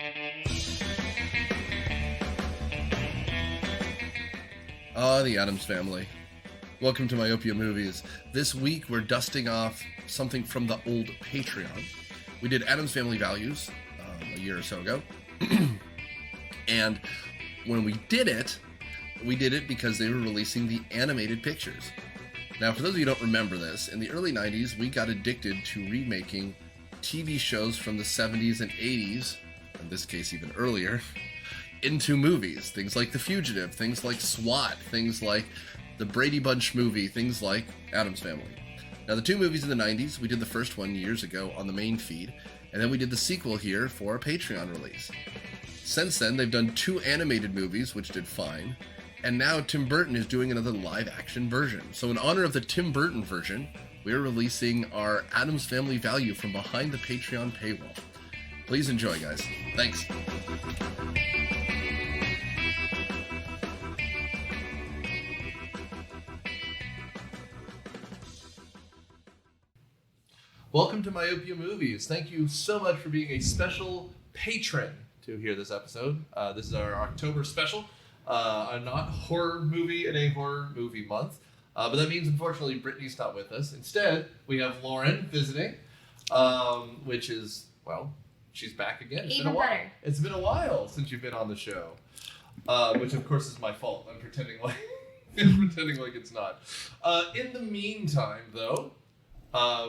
The Addams Family. Welcome to Myopia Movies. This week we're dusting off something from the old Patreon. We did Addams Family Values a year or so ago. And when we did it because they were releasing the animated pictures. Now, for those of you who don't remember this, in the early 90s, we got addicted to remaking TV shows from the 70s and 80s, in this case even earlier, into movies. Things like The Fugitive, things like SWAT, things like the Brady Bunch movie, things like Addams Family. Now, the two movies in the 90s, we did the first one years ago on the main feed, and then we did the sequel here for a Patreon release. Since then, they've done two animated movies, which did fine, and now Tim Burton is doing another live-action version. So in honor of the Tim Burton version, we're releasing our Addams Family Value from behind the Patreon paywall. Please enjoy, guys. Thanks. Welcome to Myopia Movies. Thank you so much for being a special patron to hear this episode. This is our October special, a not horror movie in a horror movie month. But that means, unfortunately, Brittany's not with us. Instead, we have Lauren visiting, which is, well, she's back again. It's been a while. Better. It's been a while since you've been on the show, which, of course, is my fault. I'm pretending like it's not. In the meantime, though,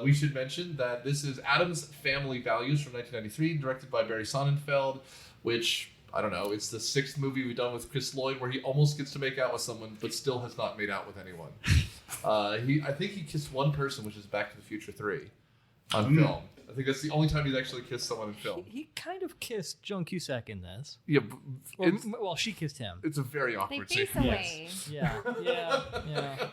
we should mention that this is Addams Family Values from 1993, directed by Barry Sonnenfeld, which, I don't know, it's the sixth movie we've done with Chris Lloyd where he almost gets to make out with someone, but still has not made out with anyone. I think he kissed one person, which is Back to the Future 3, on film. I think that's the only time he's actually kissed someone in film. He kind of kissed Joan Cusack in this. Yeah, well, she kissed him. It's a very awkward scene. They face away. Yeah.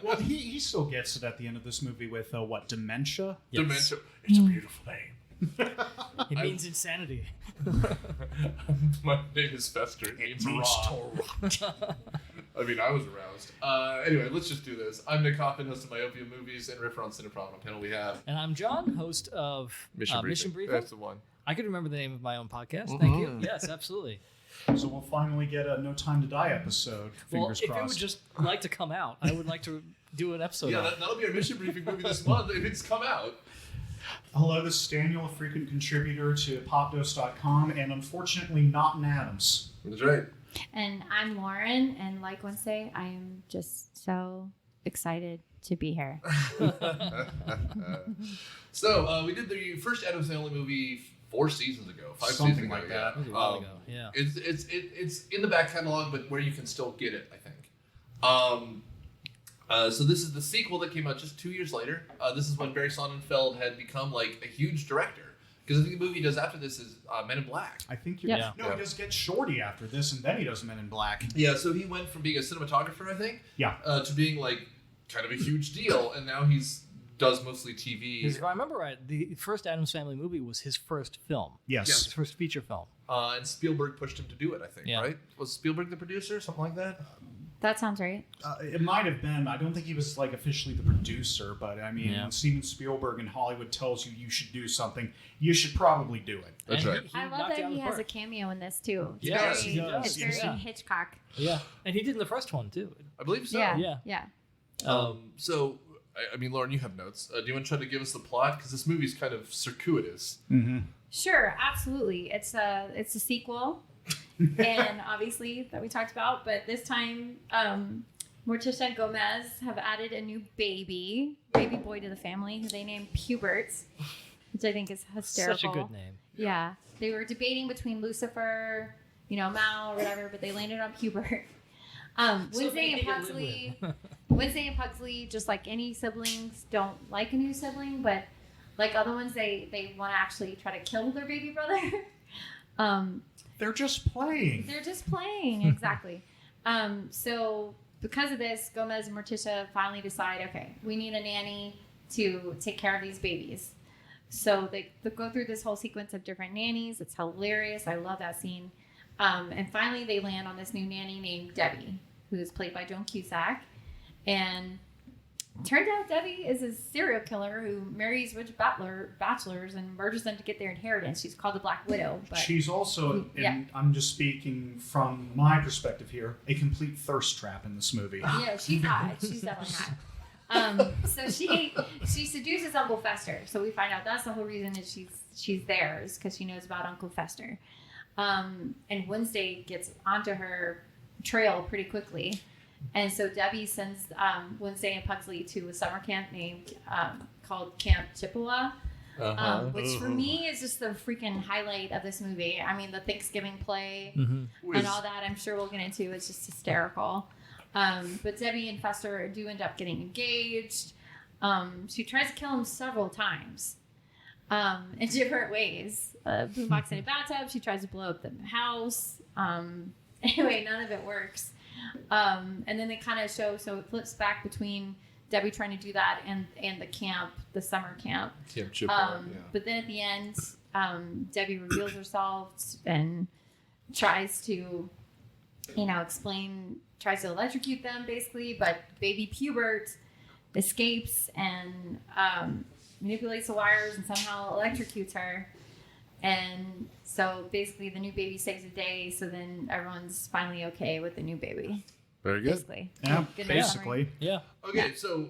Well, he still gets it at the end of this movie with, dementia? Yes. Dementia. It's a beautiful name. It means insanity. My name is Fester. It means rot. I mean, I was aroused. Anyway, let's just do this. I'm Nick Hoffman, host of Myopia Movies and Riffer on Cineprom. On panel we have... And I'm John, host of Mission Briefing. That's the one. I could remember the name of my own podcast. Mm-hmm. Thank you. Yes, absolutely. So we'll finally get a No Time to Die episode. Fingers crossed. If it would just like to come out, I would like to do an episode. Yeah, that'll be our Mission Briefing movie this month if it's come out. Hello, this is Daniel, a frequent contributor to popdose.com, and unfortunately not an Addams. That's right. And I'm Lauren, and like Wednesday, I am just so excited to be here. So, we did the first Addams Family movie 4 seasons ago, 5 Something seasons like ago. that. It was a while ago, yeah. It's in the back catalog, but where you can still get it, I think. So this is the sequel that came out just 2 years later. This is when Barry Sonnenfeld had become like a huge director. Because I think the movie he does after this is Men in Black. I think you're... Yeah. No, he does get Shorty after this, and then he does Men in Black. Yeah, so he went from being a cinematographer, I think, to being like kind of a huge deal, and now does mostly TV. If I remember right, the first Addams Family movie was his first film. Yes. His first feature film. And Spielberg pushed him to do it, I think, Yeah. right? Was Spielberg the producer, something like that? That sounds right. It might have been. I don't think he was officially the producer, but I mean, when Steven Spielberg in Hollywood tells you should do something, you should probably do it. That's right. I love that he has a cameo in this too. It's Yes, very, he does. It's very Hitchcock. Yeah, and he did in the first one too. I believe so. Yeah. So, I mean, Lauren, you have notes. Do you want to try to give us the plot? Because this movie's kind of circuitous. Mm-hmm. Sure, absolutely. It's a sequel. And obviously that we talked about, but this time Morticia and Gomez have added a new baby boy to the family who they named Pubert, which I think is hysterical. Such a good name. Yeah. They were debating between Lucifer, Mal or whatever, but they landed on Pubert. Wednesday and Pugsley, just like any siblings, don't like a new sibling, but like other ones, they want to actually try to kill their baby brother. They're just playing. Exactly. So because of this, Gomez and Morticia finally decide, okay, we need a nanny to take care of these babies. So they go through this whole sequence of different nannies. It's hilarious. I love that scene. And finally, they land on this new nanny named Debbie, who is played by Joan Cusack. And Turns out Debbie is a serial killer who marries rich bachelors and murders them to get their inheritance. She's called the Black Widow. But she's also, and I'm just speaking from my perspective here, a complete thirst trap in this movie. Yeah, she's hot. She's definitely hot. So she seduces Uncle Fester. So we find out that's the whole reason that she's there, is because she knows about Uncle Fester. And Wednesday gets onto her trail pretty quickly. And so Debbie sends Wednesday and Pugsley to a summer camp named called Camp Chippewa, which for me is just the freaking highlight of this movie. I mean, the Thanksgiving play and all that, I'm sure we'll get into. It's just hysterical. But Debbie and Fester do end up getting engaged. She tries to kill him several times in different ways. Boombox in a bathtub. She tries to blow up the house. Anyway, none of it works. And then they kind of show, so it flips back between Debbie trying to do that and the camp, the summer camp. Camp Chippewa, But then at the end, Debbie reveals herself and tries to, tries to electrocute them basically, but baby Pubert escapes and manipulates the wires and somehow electrocutes her. And so basically the new baby saves the day, so then everyone's finally okay with the new baby. Very good. Basically. Yeah, Good basically. Yeah. Okay, so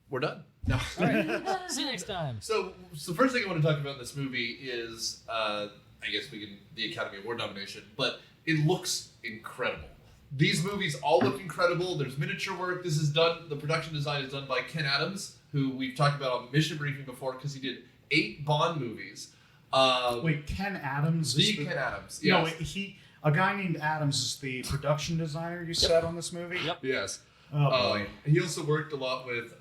we're done. No. All right. See you next time. So the first thing I want to talk about in this movie is, I guess the Academy Award nomination, but it looks incredible. These movies all look incredible. There's miniature work. This is done. The production design is done by Ken Addams, who we've talked about on Mission Briefing before because he did 8 Bond movies. Wait, Ken Addams? Ken Addams, yes. No, a guy named Addams is the production designer you said on this movie? Yep. Yes. Oh, boy. He also worked a lot with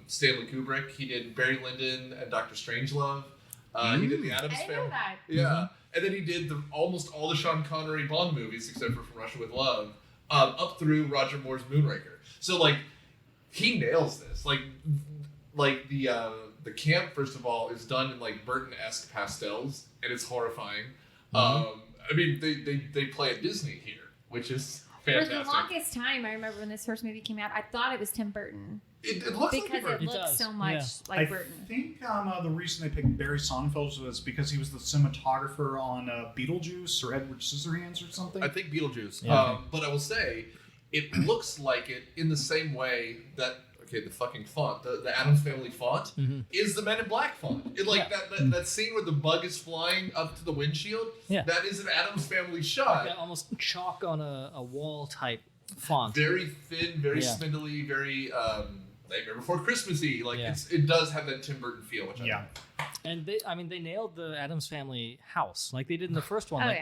Stanley Kubrick. He did Barry Lyndon and Dr. Strangelove. He did the Addams I Family. know that. Yeah. And then he did almost all the Sean Connery Bond movies except for From Russia with Love, up through Roger Moore's Moonraker. So, he nails this. The camp, first of all, is done in Burton-esque pastels, and it's horrifying. I mean, they play at Disney here, which is fantastic. For the longest time, I remember when this first movie came out, I thought it was Tim Burton. It looks because like it looks so much like Burton. I think the reason they picked Barry Sonnenfeld was because he was the cinematographer on Beetlejuice or Edward Scissorhands or something. I think Beetlejuice. Yeah. But I will say, it looks like it in the same way that the fucking font, the Addams Family font, is the Men in Black font. That scene where the bug is flying up to the windshield, that is an Addams Family shot. Like almost chalk on a wall type font. Very thin, very spindly, very Nightmare Before Christmassy. It does have that Tim Burton feel, which I like. And they nailed the Addams Family house like they did in the first one.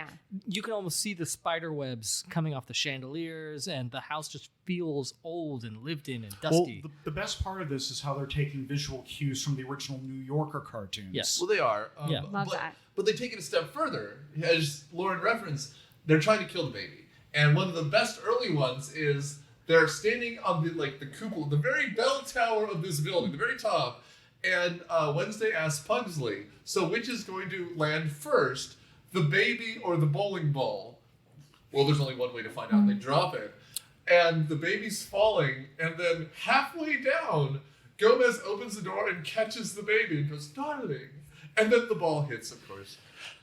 You can almost see the spider webs coming off the chandeliers, and the house just feels old and lived in and dusty. Well, the best part of this is how they're taking visual cues from the original New Yorker cartoons. Yes. Well, they are. Love that. But they take it a step further. As Lauren referenced, they're trying to kill the baby. And one of the best early ones is they're standing on the cupola, the very bell tower of this building, the very top. And Wednesday asks Pugsley, so which is going to land first, the baby or the bowling ball? Well, there's only one way to find out. They drop it. And the baby's falling, and then halfway down, Gomez opens the door and catches the baby and goes, darling. And then the ball hits, of course.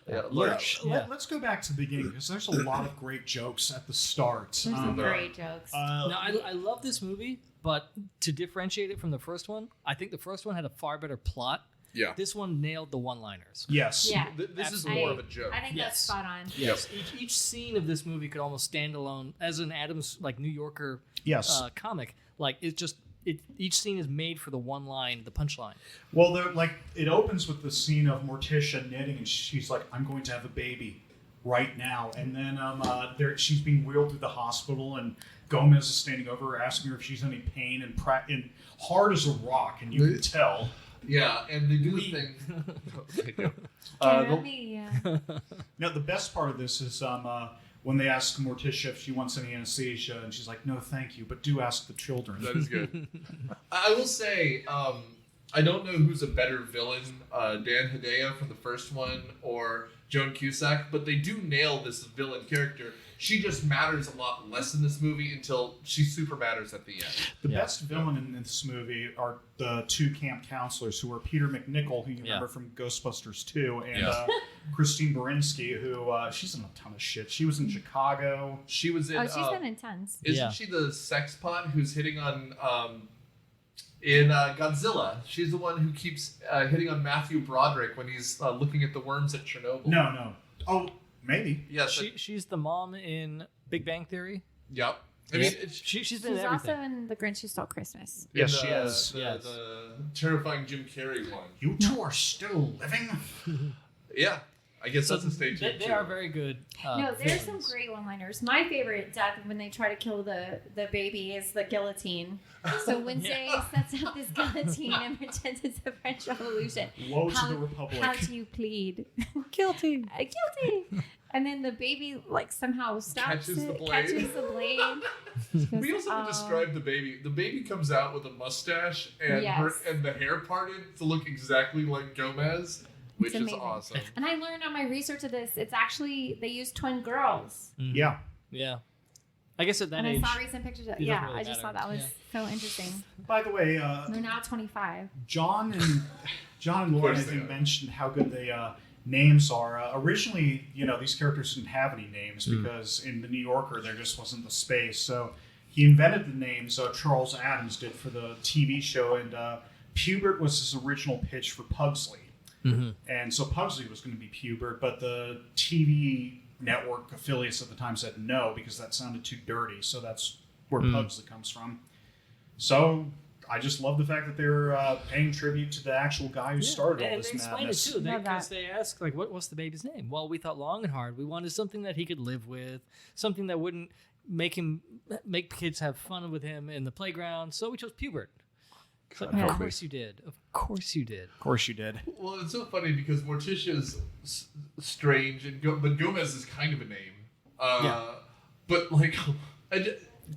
Let's go back to the beginning, because there's a lot of great jokes at the start. There's some great jokes. I love this movie, but to differentiate it from the first one, I think the first one had a far better plot. Yeah. This one nailed the one-liners. Yes. Yeah. This is more of a joke. I think that's spot on. Yes. Each scene of this movie could almost stand alone as an Addams New Yorker comic. Each scene is made for the one line, the punchline. Well, it opens with the scene of Morticia knitting, and she's like, "I'm going to have a baby right now," and then she's being wheeled through the hospital, and Gomez is standing over her, asking her if she's in any pain, and hard as a rock, and you can tell. Yeah, and they do the thing. Now, the best part of this is when they ask Morticia if she wants any anesthesia, and she's like, "No, thank you, but do ask the children." That is good. I will say, I don't know who's a better villain, Dan Hedaya from the first one or Joan Cusack, but they do nail this villain character. She just matters a lot less in this movie until she super matters at the end. The best villain in this movie are the two camp counselors, who are Peter MacNicol, who you remember from Ghostbusters 2, and Christine Baranski, who she's in a ton of shit. She was in Chicago. She was in. Oh, she's been in tons. Isn't she the sex pot who's hitting on? In Godzilla, she's the one who keeps hitting on Matthew Broderick when he's looking at the worms at Chernobyl. No. Oh, maybe. Yes. She's the mom in Big Bang Theory. Yep. I mean, she's been in She's everything. also in The Grinch Who Stole Christmas. Yes, she is. The terrifying Jim Carrey one. You two are still living? Yeah. I guess that's a stage. They are very good. No, there's some villains. great one-liners. My favorite death when they try to kill the baby is the guillotine. So Wednesday sets up this guillotine and pretends it's the French Revolution. Woe to the Republic. How do you plead? Guilty. Guilty. And then the baby somehow stops Catches it, the blade. catches the blade. She goes, We also "Oh." described the baby. The baby comes out with a mustache and and the hair parted to look exactly like Gomez, which is amazing. awesome. And I learned on my research of this, it's actually, they use twin girls. Yeah. Yeah. I guess at that And age. I saw recent pictures of it doesn't yeah, really I just matter. thought that was so interesting. By the way, They're now 25. John and Lloyd, course I they think, are. mentioned how good the names are. Originally, these characters didn't have any names because in the New Yorker there just wasn't the space. So he invented the names. Charles Addams did for the TV show, and Pubert was his original pitch for Pugsley. Mm-hmm. And so Pugsley was going to be Pubert, but the TV network affiliates at the time said no because that sounded too dirty. So that's where Pugsley comes from. So I just love the fact that they're paying tribute to the actual guy who started all and this they explained madness. it too, Love because that. they asked like, "What's the baby's name?" Well, we thought long and hard. We wanted something that he could live with, something that wouldn't make kids have fun with him in the playground. So we chose Pubert. So, Yeah. Of course you did. Of course you did. Of course you did. Well, it's so funny because Morticia's strange, but Gomez is kind of a name. But like,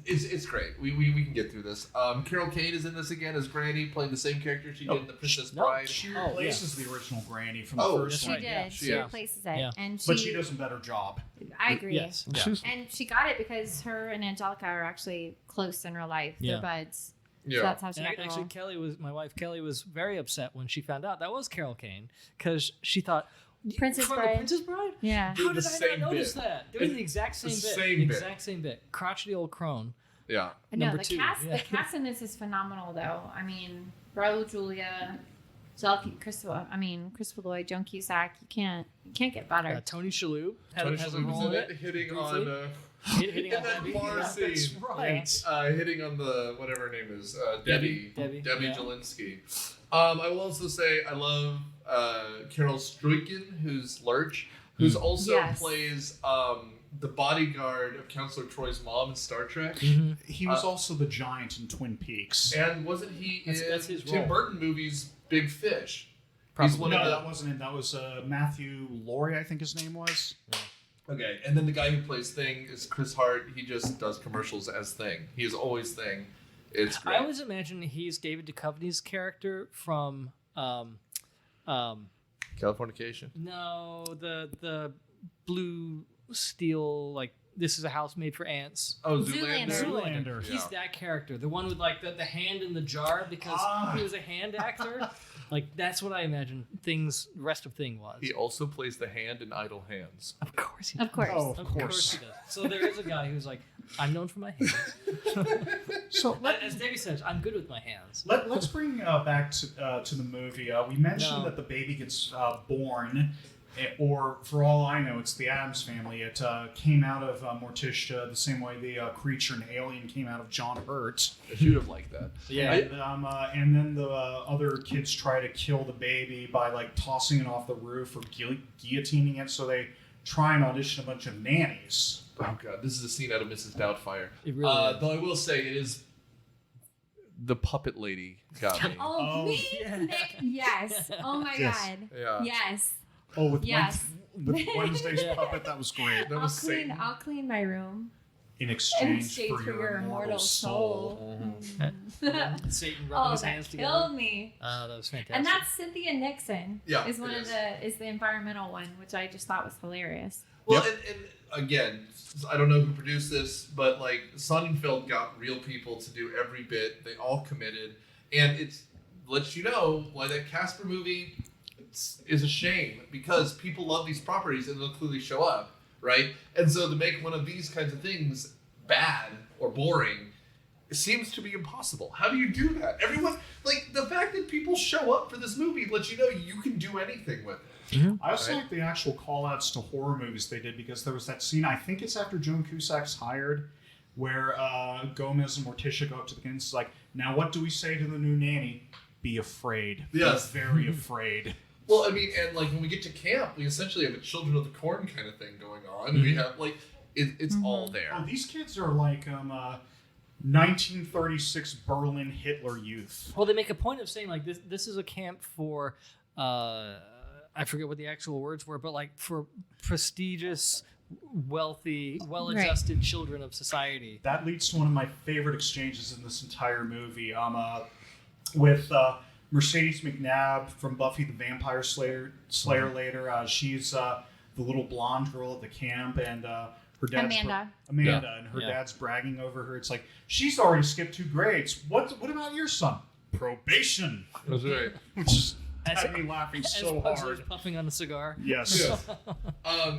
it's great. We can get through this. Carol Kane is in this again as Granny, playing the same character she did in The Princess Bride. She Oh, replaces the original Granny from Oh, the first She one. did. yeah. She Yeah. replaces it. Yeah. And But she does a better job. I agree. Yes. Yeah. And she got it because her and Anjelica are actually close in real life. Yeah. They're buds. Yeah. So that's how she And got the actually, role. my wife Kelly was very upset when she found out that was Carol Kane because she thought Princess from Bride. The Princess Bride. Yeah. How The did I same not notice bit. that? Doing the exact same The bit. same bit. Exact same bit. Crotchety old crone. Yeah. No, Number the two, cast yeah. the cast in this is phenomenal though. I mean, Raul Julia, Christopher Lloyd, Joan Cusack, you can't get better. Tony Shalhoub Tony has a Shalhoub role is in it. hitting briefly. on Hitting in on that Debbie. bar Yeah. scene. That's right. Hitting on the whatever her name is, Debbie Debbie, yeah. Jelinski. I will also say I love Carol Struycken, who's Lurch, who's also Yes. plays the bodyguard of Counselor Troy's mom in Star Trek. Mhm. He was also the giant in Twin Peaks. And wasn't he That's in his Tim role. Burton movies Big Fish? Probably. He's one No, of the, that wasn't it. That was Matthew Laurie, I think his name was. Okay, and then the guy who plays Thing is Chris Hart. He just does commercials as Thing. He is always Thing. It's great. I always imagine he's David Duchovny's character from Californication. no the Blue Steel, like this is a house made for ants. Oh, Zoolander. Zoolander. He's that character, the one with like the hand in the jar because he was a hand actor. Like that's what I imagine rest of Thing was. He also plays the hand in Idle Hands. Of course he does. Of course. Oh, Of course he does. So there is a guy who's like, I'm known for my hands. So As Davey says, I'm good with my hands. let's bring back to the movie. We mentioned No. that the baby gets born, or for all I know, it's the Addams family. It came out of Morticia the same way the creature and alien came out of John Hurt. I should have liked that. Yeah. And then the other kids try to kill the baby by like tossing it off the roof or guillotining it. So they try and audition a bunch of nannies. Oh god, this is a scene out of Mrs. Doubtfire. It really is. Though I will say it is the puppet lady got me. Oh, Oh, me? yeah. Yes. Oh my Yes. god. Yeah. Yes. Oh, with Yes. with Wednesday's Yeah. puppet, that was great. That was Satan. I'll clean my room. in exchange for your immortal soul. Satan rubbing his hands together. Killed me. Oh, that was fantastic. And that's Cynthia Nixon. Yeah, is the environmental one, which I just thought was hilarious. Well, and again, I don't know who produced this, but like Sonnenfeld got real people to do every bit. They all committed, and it lets you know why that Casper movie is a shame, because people love these properties and they'll clearly show up, right? And so to make one of these kinds of things bad or boring, it seems to be impossible. How do you do that? Everyone, like, the fact that people show up for this movie lets you know you can do anything with it. Mm-hmm. I also like the actual call-outs to horror movies they did, because there was that scene, I think it's after Joan Cusack's hired, where Gomez and Morticia go up to the kids. It's like, now what do we say to the new nanny? Be afraid. Yes. Be very afraid. Well, I mean, and like when we get to camp, we essentially have a Children of the Corn kind of thing going on. We have like it's all there. Oh, these kids are like 1936 Berlin Hitler youth. Well, they make a point of saying like this is a camp for I forget what the actual words were, but like for prestigious, wealthy, well-adjusted children of society. That leads to one of my favorite exchanges in this entire movie. With Mercedes McNabb from Buffy the Vampire Slayer later. She's the little blonde girl at the camp, and her dad's Amanda, and her dad's bragging over her. It's like, she's already skipped 2 grades. What about your son? Probation. That's right. Which is had me laughing so hard. Puffing on a cigar. Yes. Yeah.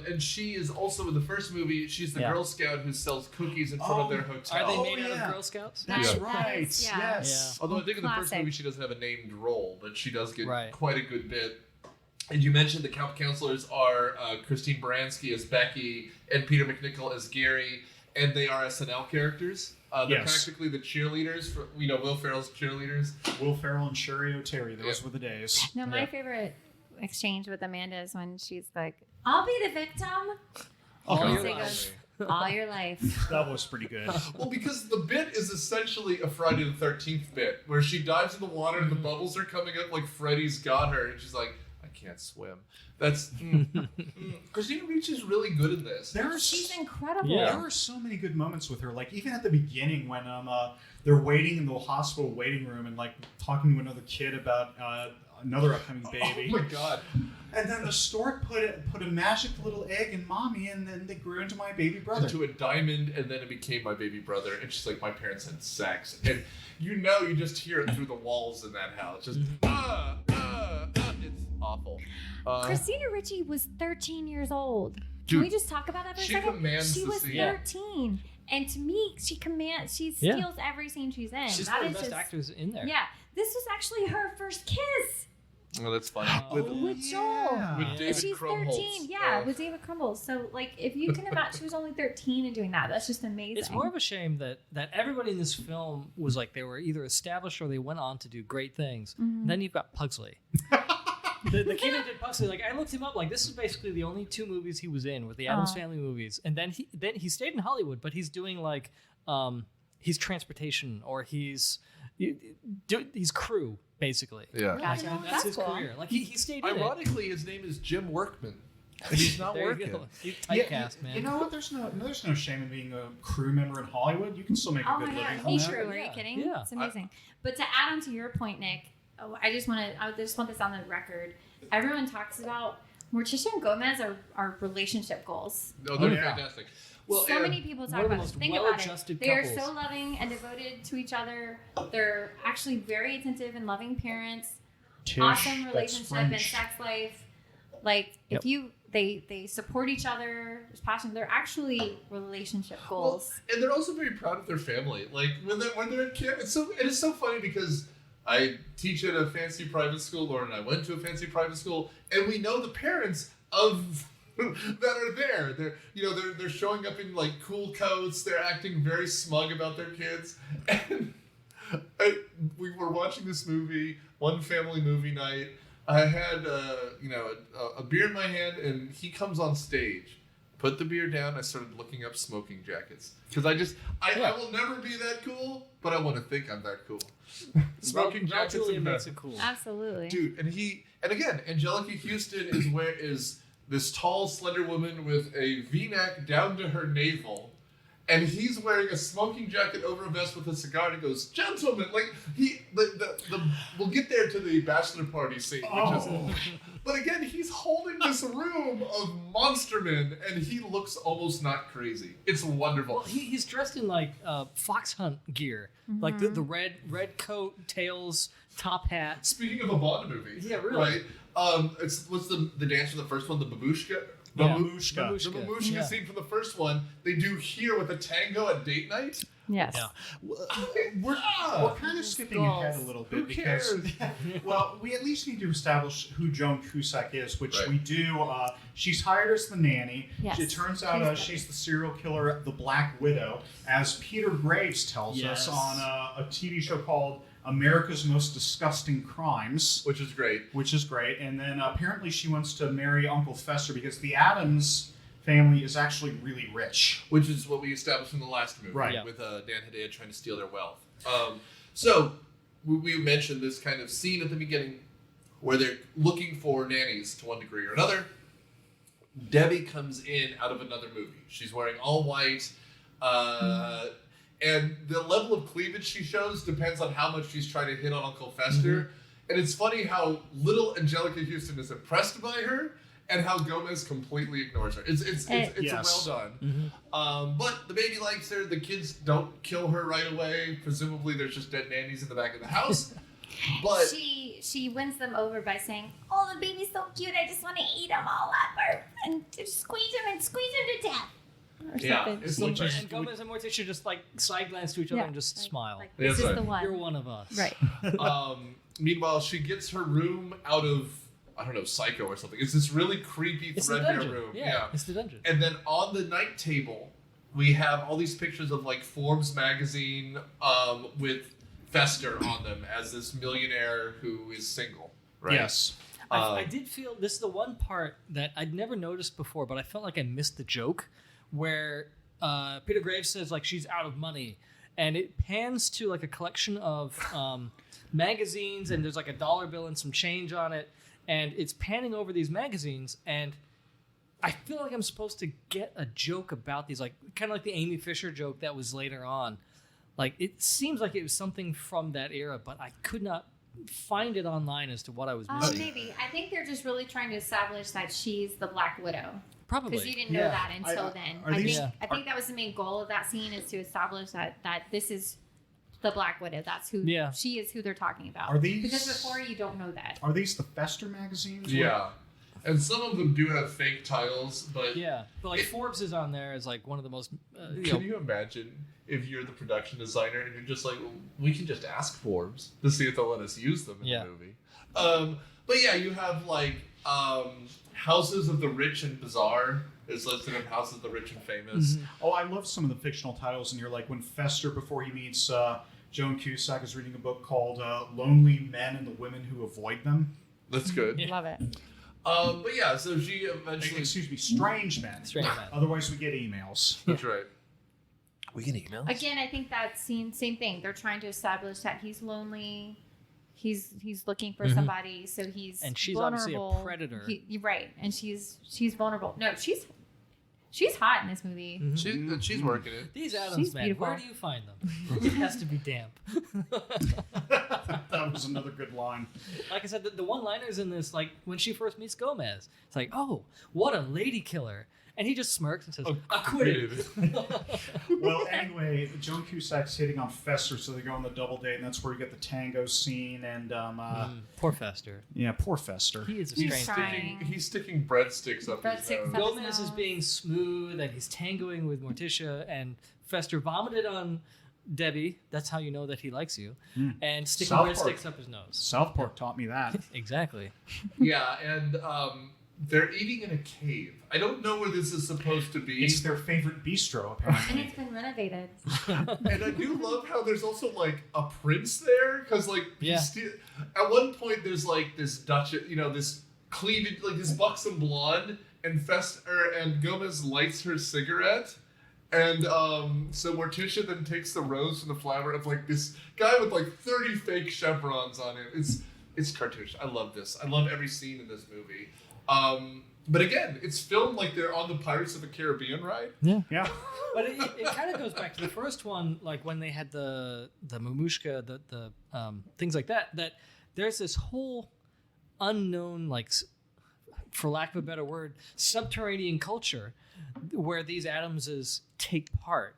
And she is also in the first movie. She's the Girl Scout who sells cookies in front of their hotel. Are they made out of Girl Scouts? That's Yeah. right. Yes. Yes. Although I think in the first Classic. movie she doesn't have a named role, but she does get Right. quite a good bit. And you mentioned the camp counselors are Christine Baranski as Becky and Peter MacNicol as Gary, and they are SNL characters. They're practically the cheerleaders for Will Ferrell's cheerleaders. Will Ferrell and Sherry O'Terry. Those were the days. No, my favorite exchange with Amanda is when she's like, "I'll be the victim." All And your he life. goes, all your life. That was pretty good. Well, because the bit is essentially a Friday the 13th bit, where she dives in the water and the bubbles are coming up like Freddy's got her, and she's like, I can't swim. That's Christina Ricci is really good in this. She's incredible. Yeah. There were so many good moments with her. Like, even at the beginning when they're waiting in the hospital waiting room and like talking to another kid about another upcoming baby. Oh my god! And then the stork put a magic little egg in mommy, and then they grew into my baby brother. Into a diamond, and then it became my baby brother. And she's like, my parents had sex, and you just hear it through the walls in that house. Just it's awful. Christina Ricci was 13 years old. Can Dude, we just talk about that for a she second? commands She the was scene. 13. And to me, she steals every scene she's in. She's one of the best actors in there. Yeah. This was actually her first kiss Oh, that's funny. with Joel. With And David she's Krumholtz. 13. Yeah, with David Krumholtz. So, like, if you can imagine, she was only 13 and doing that. That's just amazing. It's more of a shame that everybody in this film was like they were either established or they went on to do great things. Mm-hmm. Then you've got Pugsley. The kid that did Pugsley, like I looked him up, like this is basically the only 2 movies he was in with the Addams Family movies, and then he stayed in Hollywood, but he's doing like he's transportation or he's crew basically. Yeah. Gotcha. That's his cool. career. Like he stayed in it. Ironically, his name is Jim Workman. And he's not There you working. go. He's typecast, man. You know what? There's no shame in being a crew member in Hollywood. You can still make a Oh good my living. god, from me that. true. Are you kidding? Yeah. It's amazing. But to add on to your point, Nick, I just want this on the record. Everyone talks about Morticia and Gomez are relationship goals. No, they're yeah. fantastic. Well, So and many people one talk of the about most it. Think about it. well-adjusted They are couples. so loving and devoted to each other. They're actually very attentive and loving parents. Tish, Awesome that's relationship and French. sex life. Like if they support each other, there's passion. They're actually relationship goals. Well, and they're also very proud of their family. Like when they're at camp, it is so funny because I teach at a fancy private school, Lauren and I went to a fancy private school, and we know the parents of that are there. They're showing up in like cool coats. They're acting very smug about their kids. And we were watching this movie, one family movie night. I had a beer in my hand, and he comes on stage. Put the beer down. I started looking up smoking jackets because I will never be that cool, but I want to think I'm that cool. Smoking jackets Julia and makes it cool. Absolutely. dude, and again, Anjelica Huston is this tall, slender woman with a V-neck down to her navel, And he's wearing a smoking jacket over a vest with a cigar, and he goes, "Gentlemen," like we'll get there to the bachelor party scene, but again, he's holding this room of monster men, and he looks almost not crazy. It's wonderful. Well, he's dressed in like fox hunt gear, like the red coat, tails, top hat. Speaking of a Bond movie, yeah, really, right? What's the dance from the first one? The babushka. The The babushka scene from the first one, they do here with a tango at date night. Yes. Yeah. We're kind of skipping ahead a little bit because, well, we at least need to establish who Joan Cusack is, which we do. She's hired as the nanny. Yes. It turns out she's the serial killer, the Black Widow, as Peter Graves tells us on a TV show called America's Most Disgusting Crimes. Which is great. And then apparently she wants to marry Uncle Fester because the Addams family is actually really rich. Which is what we established in the last movie, right? With Dan Hedaya trying to steal their wealth. So we mentioned this kind of scene at the beginning where they're looking for nannies to one degree or another. Debbie comes in out of another movie. She's wearing all white, and the level of cleavage she shows depends on how much she's trying to hit on Uncle Fester. And it's funny how little Anjelica Huston is impressed by her, and how Gomez completely ignores her. It's well done. But the baby likes her. The kids don't kill her right away. Presumably, there's just dead nannies in the back of the house. But she wins them over by saying, "Oh, the baby's so cute. I just want to eat them all up, and just squeeze him to death." Or something. And Gomez and Morticia just like side glance to each other and just smile. Like, this is the one. You're one of us. Right. Meanwhile, she gets her room out of, I don't know, Psycho or something. It's this really creepy threadbare room. Yeah, it's the dungeon. And then on the night table, we have all these pictures of like Forbes magazine with Fester on them as this millionaire who is single. Right? Yes. I did feel this is the one part that I'd never noticed before, but I felt like I missed the joke where Peter Graves says like she's out of money, and it pans to like a collection of magazines, and there's like a dollar bill and some change on it, and it's panning over these magazines, and I feel like I'm supposed to get a joke about these, like kind of like the Amy Fisher joke that was later on. Like it seems like it was something from that era, but I could not find it online as to what I was missing. Maybe. I think they're just really trying to establish that she's the Black Widow. Probably. Because you didn't know that until then. I think that was the main goal of that scene, is to establish that this is the Black Widow. That's who she is, who they're talking about. Are these, because before you don't know that. Are these the Fester magazines? Yeah. And some of them do have fake titles, but... Yeah, but like Forbes is on there as like one of the most... Can you imagine if you're the production designer and you're just like, well, we can just ask Forbes to see if they'll let us use them in the movie. But yeah, you have like Houses of the Rich and Bizarre is listed in Houses of the Rich and Famous. Oh, I love some of the fictional titles in here, like when Fester, before he meets Joan Cusack, is reading a book called Lonely Men and the Women Who Avoid Them. That's good. Love it. But yeah, so she eventually... Excuse me, Strange Men. Strange Men. Otherwise we get emails. That's right. We get emails? Again, I think that scene, same thing. They're trying to establish that he's lonely. He's looking for somebody, so he's and she's vulnerable. obviously a predator. Right, and she's vulnerable. No, she's hot in this movie. She's working it. These Addams, she's man, beautiful. where do you find them? It has to be damp. That was another good line. Like I said, the one-liners in this, like when she first meets Gomez, it's like, oh, what a lady killer. And he just smirks and says, acquitted. Well, anyway, Joan Cusack's hitting on Fester, so they go on the double date, and that's where you get the tango scene. And poor Fester. Yeah, poor Fester. He is a strange. He's sticking breadsticks up his nose. Gomez is being smooth, and he's tangoing with Morticia, and Fester vomited on Debbie. That's how you know that he likes you. And sticking breadsticks up his nose. South Park taught me that. Exactly. Yeah, and they're eating in a cave. I don't know where this is supposed to be. It's their favorite bistro, apparently. And it's been renovated. And I do love how there's also like a prince there, because like at one point there's like this Duchess, this cleavage, like this buxom blonde, and Gomez lights her cigarette. And so Morticia then takes the rose from the flower of like this guy with like 30 fake chevrons on it. It's cartoonish. I love this. I love every scene in this movie. But again, it's filmed like they're on the Pirates of the Caribbean ride. Yeah. Yeah. But it kind of goes back to the first one, like when they had the mamushka, the things like that. That there's this whole unknown, like, for lack of a better word, subterranean culture where these Addamses take part.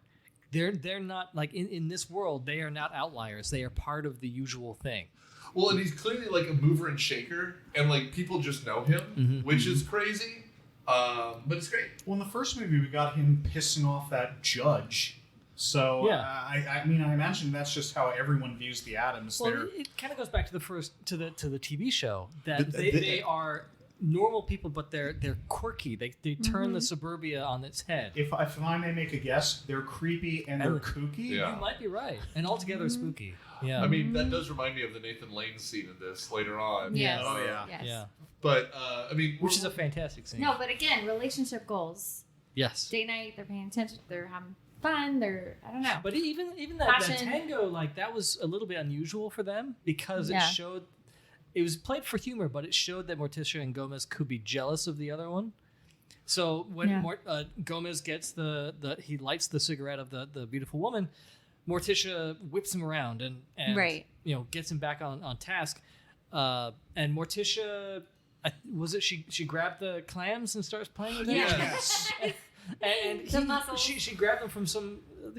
They're not like in this world. They are not outliers. They are part of the usual thing. Well, and he's clearly like a mover and shaker, and like people just know him, which is crazy. But it's great. Well, in the first movie, we got him pissing off that judge. So Yeah. I mean, I imagine that's just how everyone views the Addams. Well, it kind of goes back to the TV show that they are normal people, but they're quirky. They turn the suburbia on its head. If I may make a guess, they're creepy and they're kooky. Yeah. You might be right, and altogether spooky. Yeah, I mean, that does remind me of the Nathan Lane scene in this later on. Yes. Oh, yeah. Yes. yeah, But I mean, which is a fantastic scene. No, but again, relationship goals. Yes. Date night, they're paying attention, they're having fun, I don't know. But even that Fashion. tango, like, that was a little bit unusual for them because it showed, it was played for humor, but it showed that Morticia and Gomez could be jealous of the other one. So when Gomez gets he lights the cigarette of the beautiful woman, Morticia whips him around and Right. Gets him back on task. And Morticia, she grabbed the clams and starts playing with them? Yes. And The muscles. she grabbed them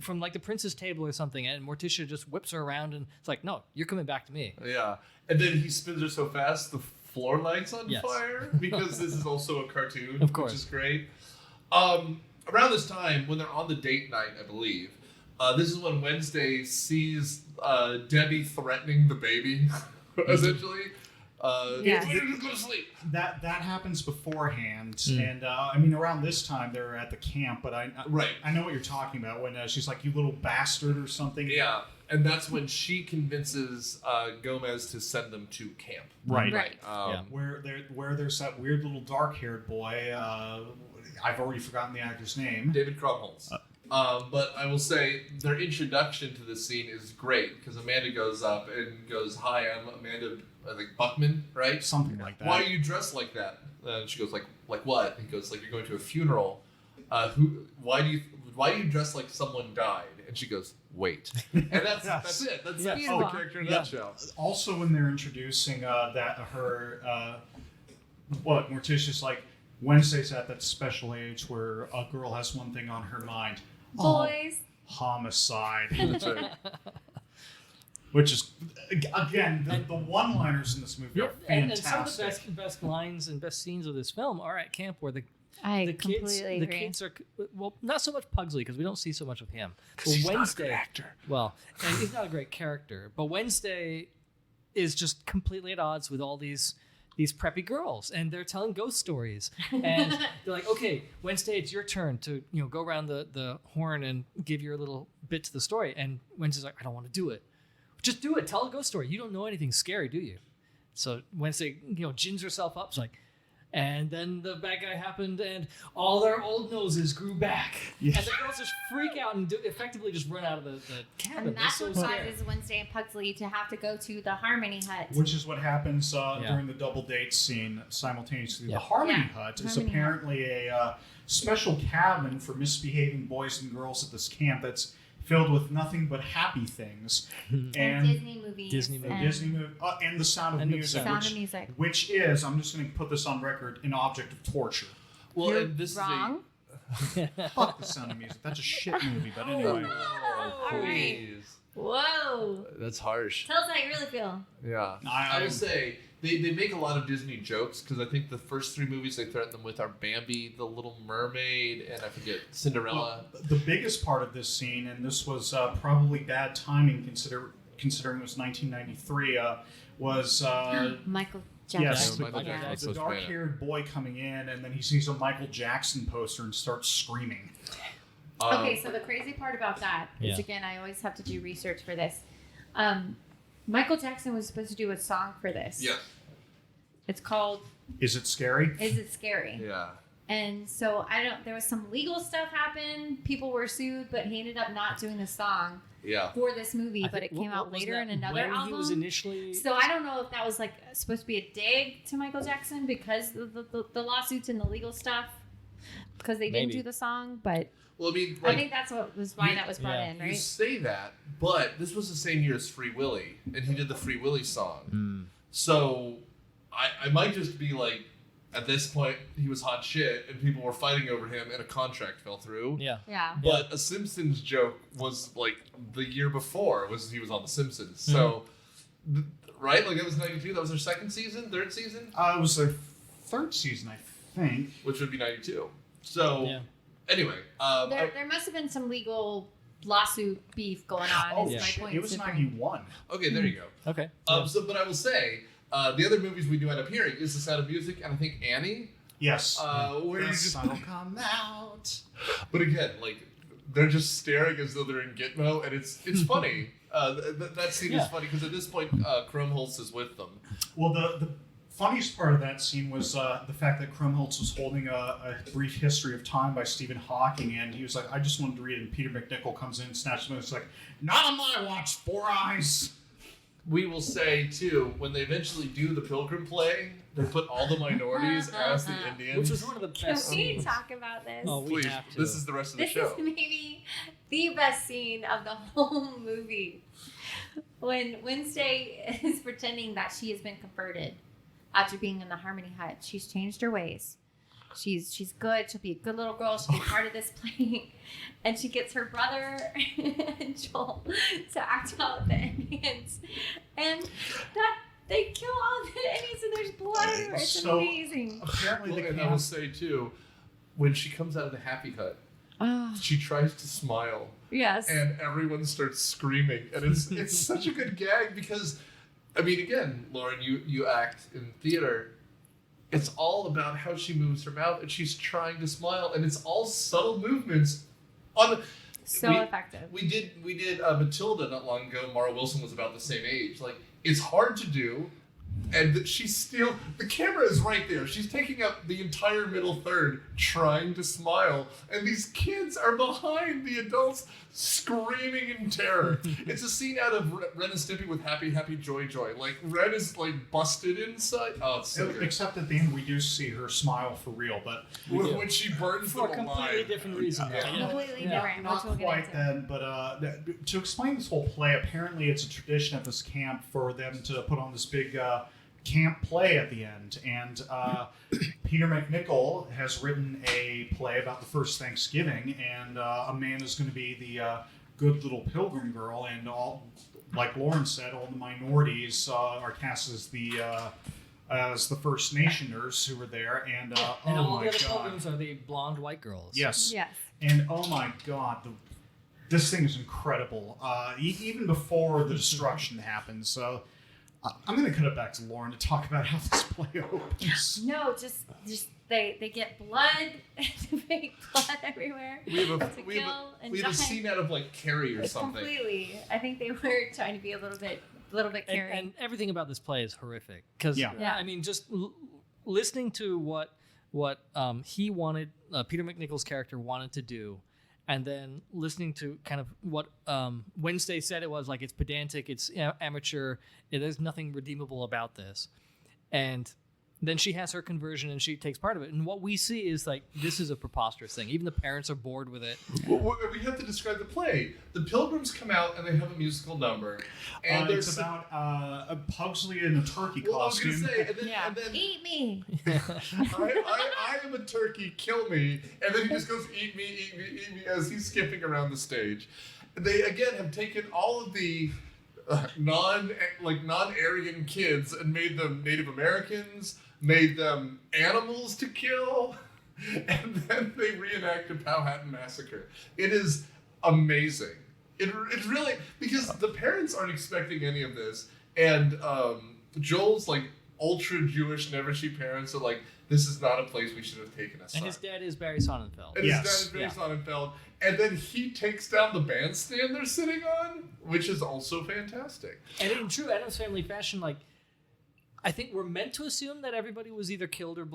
from like the prince's table or something, and Morticia just whips her around and it's like, no, you're coming back to me. Yeah, and then he spins her so fast the floor lights on Yes. fire because this is also a cartoon, Of course. which is great. Around this time, when they're on the date night, I believe, this is when Wednesday sees Debbie threatening the baby, essentially. Yes. Just go to sleep. That happens beforehand, and I mean around this time they're at the camp. But I know what you're talking about when she's like, "You little bastard" or something. Yeah, and that's when she convinces Gomez to send them to camp. Right. Where there's that weird little dark-haired boy. I've already forgotten the actor's name. David Krumholtz. But I will say their introduction to this scene is great because Amanda goes up and goes, "Hi, I'm Amanda, I think Buckman, right? Something like that. Why are you dressed like that?" And she goes, "Like what?" He goes, "Like you're going to a funeral. Why do you dress like someone died?" And she goes, "Wait." And that's it. That's the character in a nutshell. Also, when they're introducing Morticia's like, Wednesday's at that special age where a girl has one thing on her mind. Boys. Homicide. That's right. Which is, again, the one-liners in this movie are and fantastic. some of the best lines and best scenes of this film are at camp where the completely agree. kids are, well, not so much Pugsley because we don't see so much of him. Because he's not a good actor. Well, and he's not a great character, but Wednesday is just completely at odds with all these preppy girls, and they're telling ghost stories, and they're like, "Okay, Wednesday, it's your turn to go around the horn and give your little bit to the story." And Wednesday's like, "I don't want to do it." Just do it. Tell a ghost story. You don't know anything scary, do you? So Wednesday, gins herself up. She's like, and then the bad guy happened, and all their old noses grew back. Yes. And the girls just freak out and effectively just run out of the cabin. And that's what causes Wednesday and Pugsley to have to go to the Harmony Hut. Which is what happens during the double date scene simultaneously. Yeah. The Harmony Hut is apparently a special cabin for misbehaving boys and girls at this camp that's filled with nothing but happy things. And Disney movies. And the Sound of Music. Which is, I'm just going to put this on record, an object of torture. Well, You're and this wrong. Fuck the Sound of Music. That's a shit movie, but anyway. All right. Whoa. That's harsh. Tell us how you really feel. Yeah. I would say they make a lot of Disney jokes because I think the first three movies they threaten them with are Bambi, The Little Mermaid, and I forget, Cinderella. Well, the biggest part of this scene, and this was probably bad timing considering it was 1993, was... Michael Jackson. Yes, Michael Jackson. The dark-haired boy coming in, and then he sees a Michael Jackson poster and starts screaming. Okay, so the crazy part about that is, again, I always have to do research for this. Michael Jackson was supposed to do a song for this. Yeah. It's called... Is It Scary? Is It Scary? Yeah. And so there was some legal stuff happened. People were sued, but he ended up not doing the song for this movie, but it came out later in another album. He was initially... So I don't know if that was like supposed to be a dig to Michael Jackson because the lawsuits and the legal stuff, because they didn't do the song, but well, I mean, I think that's why that was brought in, right? You say that, but this was the same year as Free Willy, and he did the Free Willy song. So I might just be like, at this point, he was hot shit, and people were fighting over him, and a contract fell through. Yeah. But a Simpsons joke was like the year before he was on The Simpsons. So, right? Like, it was 92. That was their third season? It was their third season, I think. Which would be 92. So, anyway. There must have been some legal lawsuit beef going on. Is my point. It was 91. Okay, there you go. Okay. But I will say... the other movies we do end up hearing is The Sound of Music, and I think Annie. Yes. Where the you just sun will come out. But again, like they're just staring as though they're in Gitmo, and it's funny. That scene is funny because at this point, Krumholtz is with them. Well, the funniest part of that scene was the fact that Krumholtz was holding a brief history of time by Stephen Hawking, and he was like, "I just wanted to read it." And Peter MacNicol comes in, snatches him, and it's like, "Not on my watch, Four Eyes." We will say, too, when they eventually do the Pilgrim play, they put all the minorities as the Indians. Which was one of the best. Can we talk about this? Oh, we Please, have to. this is the rest of the This show. is maybe the best scene of the whole movie. When Wednesday is pretending that she has been converted after being in the Harmony Hut. She's changed her ways. She's good. She'll be a good little girl. She'll be part of this play. And she gets her brother and Joel to act out the Indians. And that they kill all the Indians and there's blood everywhere. It's amazing. Apparently And I will say, too, when she comes out of the Happy Hut, she tries to smile. Yes. And everyone starts screaming. And it's such a good gag because, I mean, again, Lauren, you act in theater. It's all about how she moves her mouth, and she's trying to smile, and it's all subtle movements. Effective. We did Matilda not long ago. Mara Wilson was about the same age. Like, it's hard to do, and that she's still, the camera is right there. She's taking up the entire middle third, trying to smile, and these kids are behind the adults screaming in terror. It's a scene out of Ren and Stimpy with Happy Happy Joy Joy. Like, Ren is like busted inside. Oh, it's so good. Except at the end, we do see her smile for real, but when she burns for them a completely alive. different reason. Completely different. Not which we'll get quite into. then, but to explain this whole play, apparently it's a tradition at this camp for them to put on this big camp play at the end. And Peter MacNicol has written a play about the first Thanksgiving, and a man is going to be the good little pilgrim girl, and all, like Lauren said, all the minorities are cast as the First Nationers who were there, and and oh all my the other god, pilgrims are the blonde white girls. yes, Yes. and oh my god, this thing is incredible. Even before the destruction happens, so I'm going to cut it back to Lauren to talk about how this play opens. No, just they get blood, fake blood everywhere. We have die. a scene out of like Carrie or It's something. Completely. I think they were trying to be a little bit Carrie. And everything about this play is horrific. Because, Yeah. I mean, just listening to what he wanted, Peter MacNicol's character wanted to do, and then listening to kind of what Wednesday said it was, like, it's pedantic, it's amateur, there's nothing redeemable about this. And then she has her conversion and she takes part of it. And what we see is, like, this is a preposterous thing. Even the parents are bored with it. Well, we have to describe the play. The Pilgrims come out and they have a musical number. And it's about a Pugsley in a turkey costume. I was going to say, and then Eat me. I am a turkey, kill me. And then he just goes, eat me, eat me, eat me, as he's skipping around the stage. They, again, have taken all of the non-Aryan kids and made them Native Americans, made them animals to kill, and then they reenact the Powhatan Massacre. It is amazing. It's really, because the parents aren't expecting any of this, and Joel's like ultra Jewish, never she parents are like, this is not a place we should have taken us. And his dad is Barry Sonnenfeld. And his dad is Barry Sonnenfeld. And then he takes down the bandstand they're sitting on, which is also fantastic. And in true Addams Family fashion, like, I think we're meant to assume that everybody was either killed or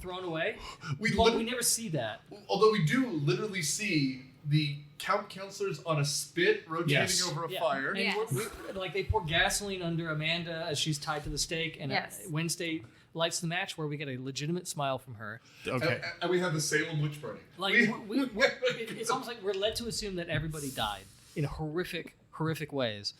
thrown away. We never see that. Although we do literally see the camp counselors on a spit rotating over a fire. And like they pour gasoline under Amanda as she's tied to the stake, and Wednesday lights the match where we get a legitimate smile from her. Okay. And we have the Salem witch burning. Like it's almost like we're led to assume that everybody died in horrific ways,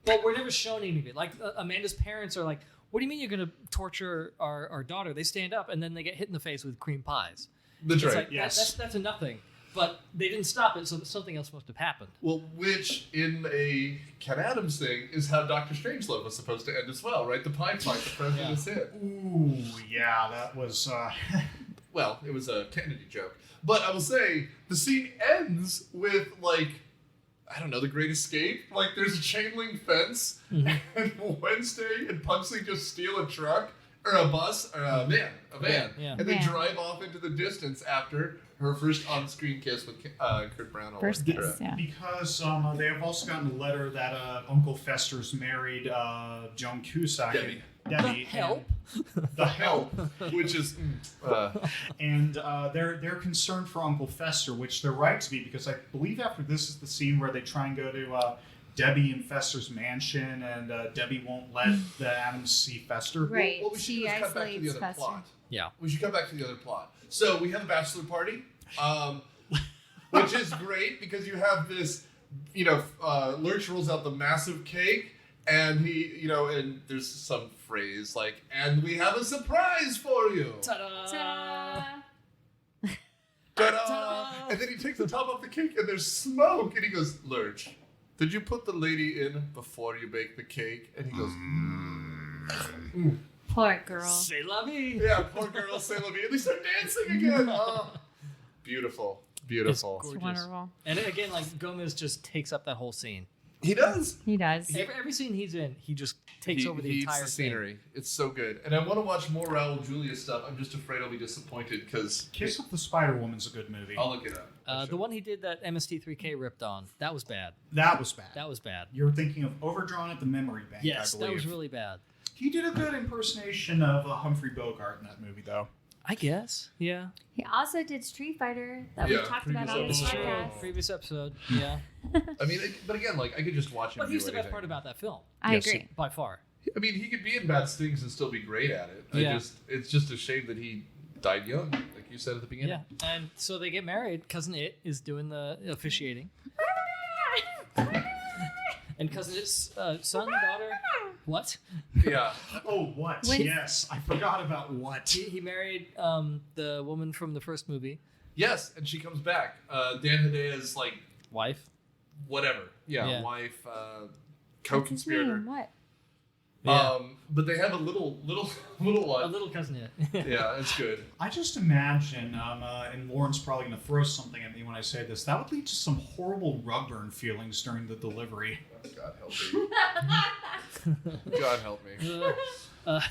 but we're never shown any of it. Like Amanda's parents are like, "What do you mean you're going to torture our daughter?" They stand up and then they get hit in the face with cream pies. That's right. Like, that's a nothing. But they didn't stop it, so something else must have happened. Well, which in a Ken Addams thing is how Doctor Strangelove was supposed to end as well, right? The pie fight, the president is hit. Ooh, yeah, that was. Well, it was a Kennedy joke, but I will say the scene ends with like, I don't know, the Great Escape. Like, there's a chain link fence, and Wednesday and Pugsley just steal a truck or a bus or a van, and they drive off into the distance after her first on-screen kiss with Kurt Brown. First kiss, Because they have also gotten a letter that Uncle Fester's married Joan Cusack. Debbie. The help. Which is... And they're concerned for Uncle Fester, which they're right to be, because I believe after this is the scene where they try and go to Debbie and Fester's mansion, and Debbie won't let the Addams see Fester. Right. Well, we should just cut back to the other Fester. plot. Yeah. We should come back to the other plot. So we have a bachelor party, which is great because you have this, Lurch rolls out the massive cake, and and there's some phrase like, "And we have a surprise for you." Ta-da! Ta-da! Ta-da! And then he takes the top off the cake, and there's smoke, and he goes, "Lurch, did you put the lady in before you bake the cake?" And he goes, Poor girl. C'est la vie. Yeah, poor girl, say la vie. At least they're dancing again. Oh, beautiful. It's Wonderful. And again, like Gomez just takes up that whole scene. He does. He does. Every scene he's in, he just takes over the entire scenery. It's so good. And I want to watch more Raul Julia stuff. I'm just afraid I'll be disappointed because... Kiss of the Spider Woman's a good movie. I'll look it up. The one he did that MST3K ripped on, that was bad. That was bad. You're thinking of Overdrawn at the Memory Bank, yes, I believe. that was really bad. He did a good impersonation of Humphrey Bogart in that movie, though. I guess, yeah. He also did Street Fighter that we talked about on this podcast. Previous episode, yeah. I mean, but again, like, I could just watch him But do he's the best anything. part about that film. I agree. By far. I mean, he could be in bad things and still be great at it. Yeah. It's just a shame that he died young, like you said at the beginning. Yeah, and so they get married. Cousin It is doing the officiating. And Cousin It's son, daughter, what? Yeah. Oh, what? Yes, I forgot about what. He married the woman from the first movie. Yes, and she comes back. Dan Hidea's, like... Wife. Whatever. Yeah. Wife, co-conspirator. What? Yeah. But they have a little one. A little Cousin It. Yeah, it's good. I just imagine, and Lauren's probably going to throw something at me when I say this, that would lead to some horrible rug burn feelings during the delivery. God help me. God help me. But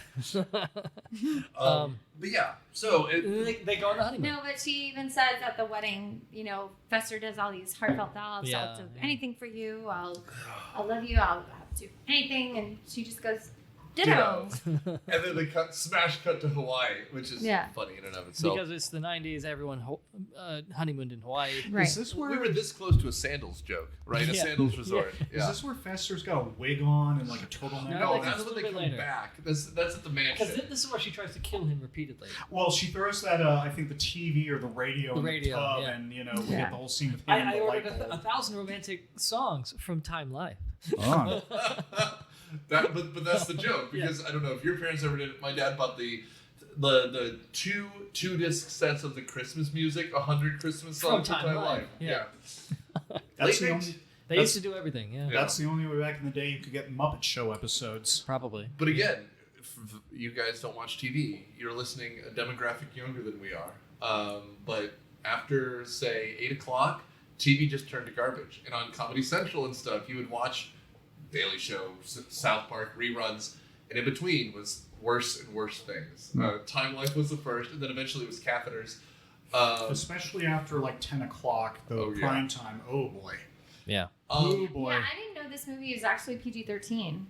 yeah, so they go on the honeymoon. No, but she even says at the wedding, Fester does all these heartfelt vows. I'll do anything for you. I'll love you. I'll do anything. And she just goes, ditto. And then they smash cut to Hawaii, which is funny in and of itself. Because it's the 90s, everyone honeymooned in Hawaii. Right. Is this where we were this close to a sandals joke, right? A sandals resort. Yeah. Is this where Fester's got a wig on and like a turtleneck? No, that's when they come back. That's at the mansion. Because this is where she tries to kill him repeatedly. Well, she throws that, I think, the TV or the radio in the tub, and, we get the whole scene with him I and the ordered light bulb. 1,000 romantic songs from Time Life. Oh. But that's the joke, because I don't know if your parents ever did it. My dad bought the two disc sets of the Christmas music, 100 Christmas songs from Time Life. Yeah. That's the only. They used to do everything, That's the only way back in the day you could get Muppet Show episodes. Probably. But again, if you guys don't watch TV. You're listening a demographic younger than we are. But after, say, 8 o'clock, TV just turned to garbage. And on Comedy Central and stuff, you would watch Daily Show, South Park, reruns, and in between was worse and worse things. Time Life was the first, and then eventually it was Catheters. Especially after like 10 o'clock, the prime time. Oh boy. Yeah. Oh boy. Yeah, I didn't know this movie is actually PG-13.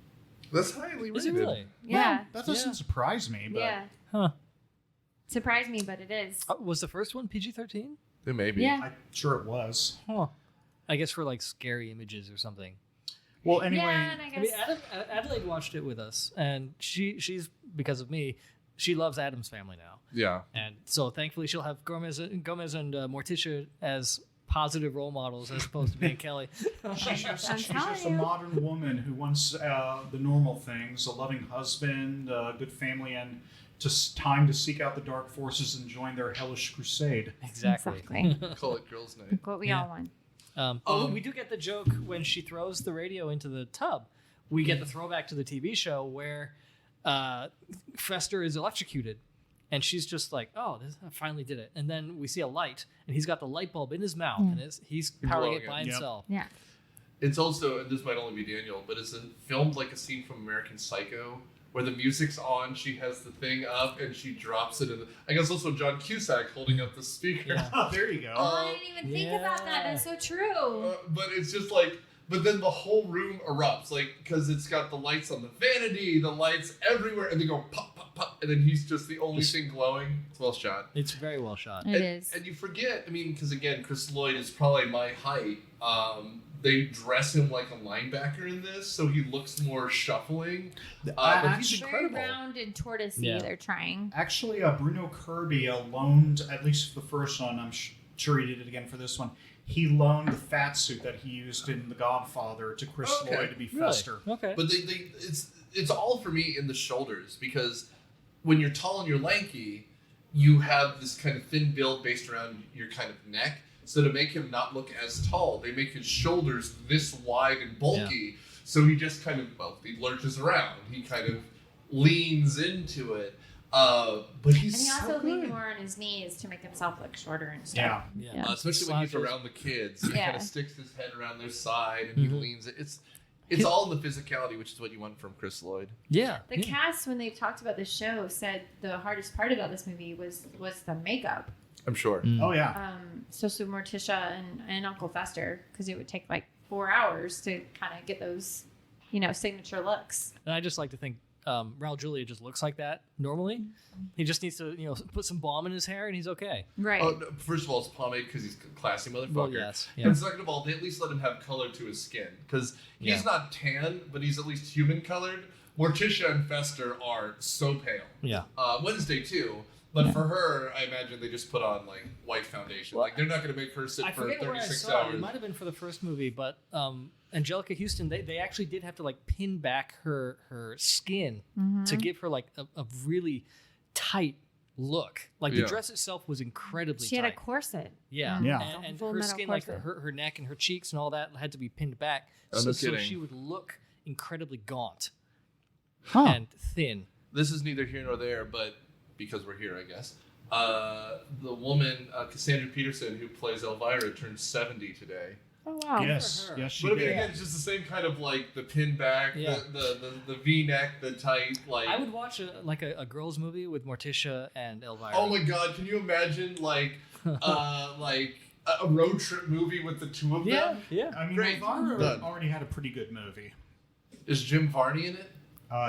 That's highly rated. Is it really? Yeah. Well, that doesn't surprise me, but Yeah. Huh. Surprised me, but it is. Was the first one PG-13? It may be. Yeah. I'm sure it was. Huh. I guess for like scary images or something. Well, anyway, Yeah, and I I guess. mean, Adelaide watched it with us, and she's because of me, she loves Addams Family now, Yeah. and so thankfully she'll have Gomez and Morticia as positive role models as opposed to me and Kelly. she's just telling a you. modern woman who wants the normal things: a loving husband, a good family, and just time to seek out the dark forces and join their hellish crusade. Exactly. Call it girls' night. What we all want. We do get the joke when she throws the radio into the tub. We get the throwback to the TV show where Fester is electrocuted, and she's just like, "Oh, I finally did it." And then we see a light, and he's got the light bulb in his mouth, and he's powering it by Blowing it. himself. Yeah. It's also, and this might only be Daniel, but it's filmed like a scene from American Psycho where the music's on, she has the thing up, and she drops it in. I guess also John Cusack holding up the speaker. Yeah. There you go. Oh, I didn't even think about that. That's so true. But it's just like, but then the whole room erupts, like, because it's got the lights on the vanity, the lights everywhere, and they go pop, pop, pop, and then he's just the only thing glowing. It's well shot. It's very well shot. It is. And you forget, I mean, because again, Chris Lloyd is probably my height. They dress him like a linebacker in this, so he looks more shuffling. But he's Very incredible. round and tortoisey. Yeah. They're trying. Actually, Bruno Kirby loaned, at least for the first one, I'm sure he did it again for this one, he loaned the fat suit that he used in The Godfather to Chris Okay. Lloyd to be Really? Fester. Okay. But it's all for me in the shoulders, because when you're tall and you're lanky, you have this kind of thin build based around your kind of neck. So to make him not look as tall, they make his shoulders this wide and bulky. So he just kind of, he lurches around. He kind of leans into it. But he's And he so also leaned good. more on his knees to make himself look shorter and stuff. Yeah. Yeah. Especially when he's Slouches. around the kids. He Yeah. kind of sticks his head around their side and he Mhm. leans it. It's all in the physicality, which is what you want from Chris Lloyd. Yeah. The cast, when they talked about the show, said the hardest part about this movie was the makeup. I'm sure. Oh, yeah. So Morticia and Uncle Fester, because it would take like 4 hours to kind of get those, signature looks. And I just like to think Raul Julia just looks like that normally. He just needs to, put some balm in his hair and he's okay. Right. Oh, no, first of all, it's pomade because he's a classy motherfucker. Well, yes. Yeah. And second of all, they at least let him have color to his skin because he's not tan, but he's at least human colored. Morticia and Fester are so pale. Yeah. Wednesday too. But for her, I imagine they just put on like white foundation. Well, like they're not going to make her sit I for forget where I 36 saw it. hours. It might have been for the first movie, but Anjelica Huston, they actually did have to like pin back her skin to give her like a really tight look. Like the Yeah. dress itself was incredibly She tight. had a corset. Yeah. Yeah. And Full her metal skin, like corset. her neck and her cheeks and all that had to be pinned back. Oh, so, no so kidding. she would look incredibly gaunt Huh. and thin. This is neither here nor there, but because we're here, I guess. The woman, Cassandra Peterson, who plays Elvira, turned 70 today. Oh, wow. Yes. her. Yes, she But I mean, did. again, it's just the same kind of like the pin back, Yeah. the V-neck, the tight, like. I would watch a girls movie with Morticia and Elvira. Oh my God! Can you imagine like a road trip movie with the two of Yeah, them? yeah. I mean, Great. Elvira Done. already had a pretty good movie. Is Jim Varney in it?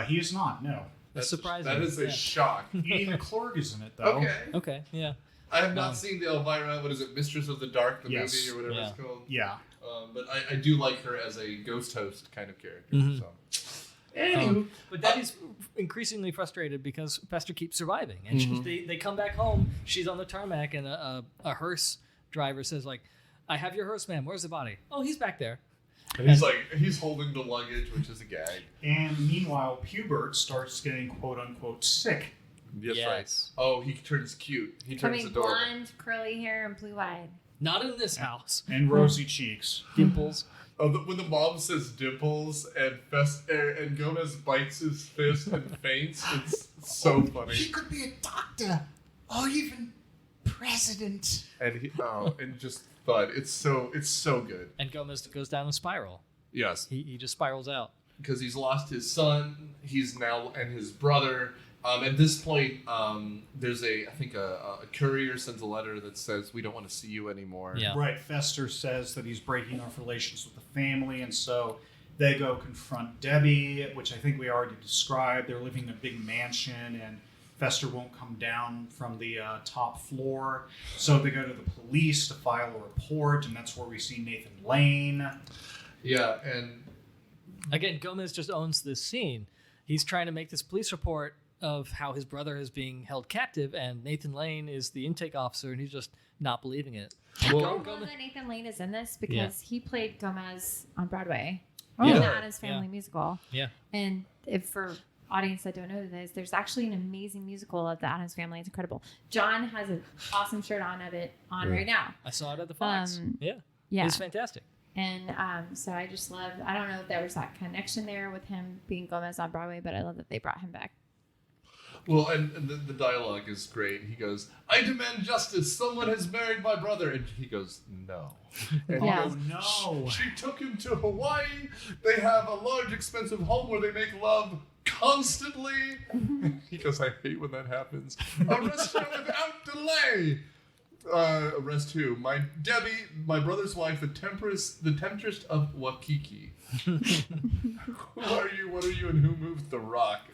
He is not, no. That's surprising. That is a Yeah. shock. Ian McClurg is in it, though. Okay. Okay, yeah. I have not seen the Elvira. What is it, Mistress of the Dark, the Yes. movie or whatever Yeah. it's called. Yeah. But I do like her as a ghost host kind of character. Mhm. So. Anywho, But Daddy's increasingly frustrated because Fester keeps surviving, and they come back home. She's on the tarmac, and a hearse driver says, "Like, I have your hearse, ma'am. Where's the body? Oh, he's back there." and he's holding the luggage, which is a gag. And meanwhile, Pubert starts getting quote-unquote sick. That's Yes. right. Oh, he turns cute. He turns Coming adorable. blonde, curly hair, and blue-eyed. Not in this house. And rosy cheeks. Dimples. Oh, when the mom says dimples and and Gomez bites his fist and faints, it's so funny. could be a doctor or even president. And just thud. It's so good. And Gomez goes down a spiral. Yes, He just spirals out. because he's lost his son. He's now and his brother. At this point, there's I think a courier sends a letter that says we don't want to see you anymore. Yeah. Right. Fester says that he's breaking off relations with the family, and so They go confront Debbie, which I think we already described. They're living in a big mansion, and Fester won't come down from the top floor. So they go to the police to file a report, and that's where we see Nathan Lane. Yeah, and again, Gomez just owns this scene. He's trying to make this police report of how his brother is being held captive, and Nathan Lane is the intake officer, and he's just not believing it. I love that Nathan Lane is in this because he played Gomez on Broadway in the Addams Family musical. Yeah. And if for audience that don't know this, there's actually an amazing musical of the Addams Family. It's incredible. John has an awesome shirt on right now. I saw it at the Fox. Yeah. It's fantastic. And so I just love, I don't know if there was that connection there with him being Gomez on Broadway, but I love that they brought him back. well, and the dialogue is great. He goes, "I demand justice. Someone has married my brother," and he goes, "No." And Yeah. he goes, No. She took him to Hawaii. They have a large, expensive home where they make love constantly. He goes, "I hate when that happens. Arrest her without delay." Arrest who? My Debbie, my brother's wife, the temptress of Waikiki. Who are you? What are you? And who moved the rock?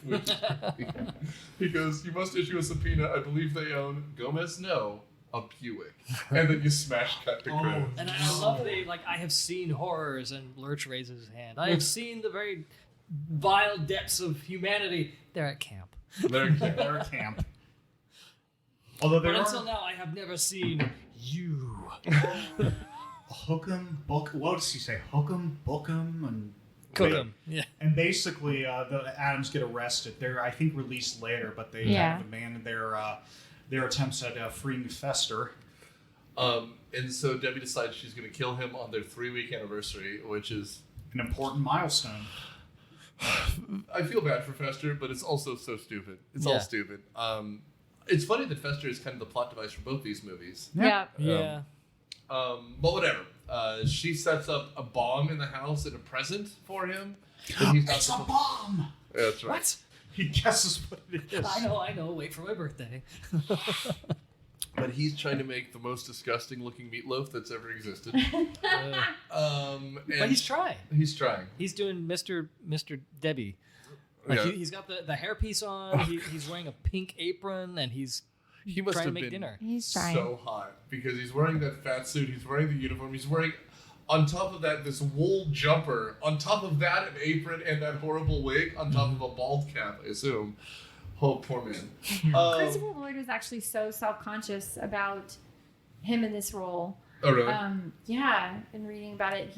He goes, "You must issue a subpoena. I believe they own Gomez. No, a Buick." And then you smash cut to credits. And I love I have seen horrors, and Lurch raises his hand. I have seen the very vile depths of humanity. They're at camp. They're at camp. Although But until now, I have never seen you. Hook 'em, book. What does he say? Hook 'em, book 'em, and Cook 'em. Yeah. And basically, the Addams get arrested. They're, I think, released later, but they have abandoned their attempts at freeing Fester. And so Debbie decides she's going to kill him on their 3-week anniversary, which is An important milestone. I feel bad for Fester, but it's also so stupid. It's all stupid. It's funny that Fester is kind of the plot device for both these movies. Yeah. But whatever. She sets up a bomb in the house and a present for him. That he's not It's a bomb! Yeah, that's right. What? He guesses what it is. I know. Wait for my birthday. But he's trying to make the most disgusting looking meatloaf that's ever existed. But he's trying. He's trying. He's doing Mr. Debbie. He's got the hairpiece on. He's wearing a pink apron, and He must trying have to make been dinner. He's trying. so hot because he's wearing that fat suit. He's wearing the uniform. He's wearing, on top of that, this wool jumper. On top of that, an apron and that horrible wig. On top of a bald cap, I assume. Oh, poor man. Christopher Lloyd was actually so self-conscious about him in this role. Oh, really? In reading about it,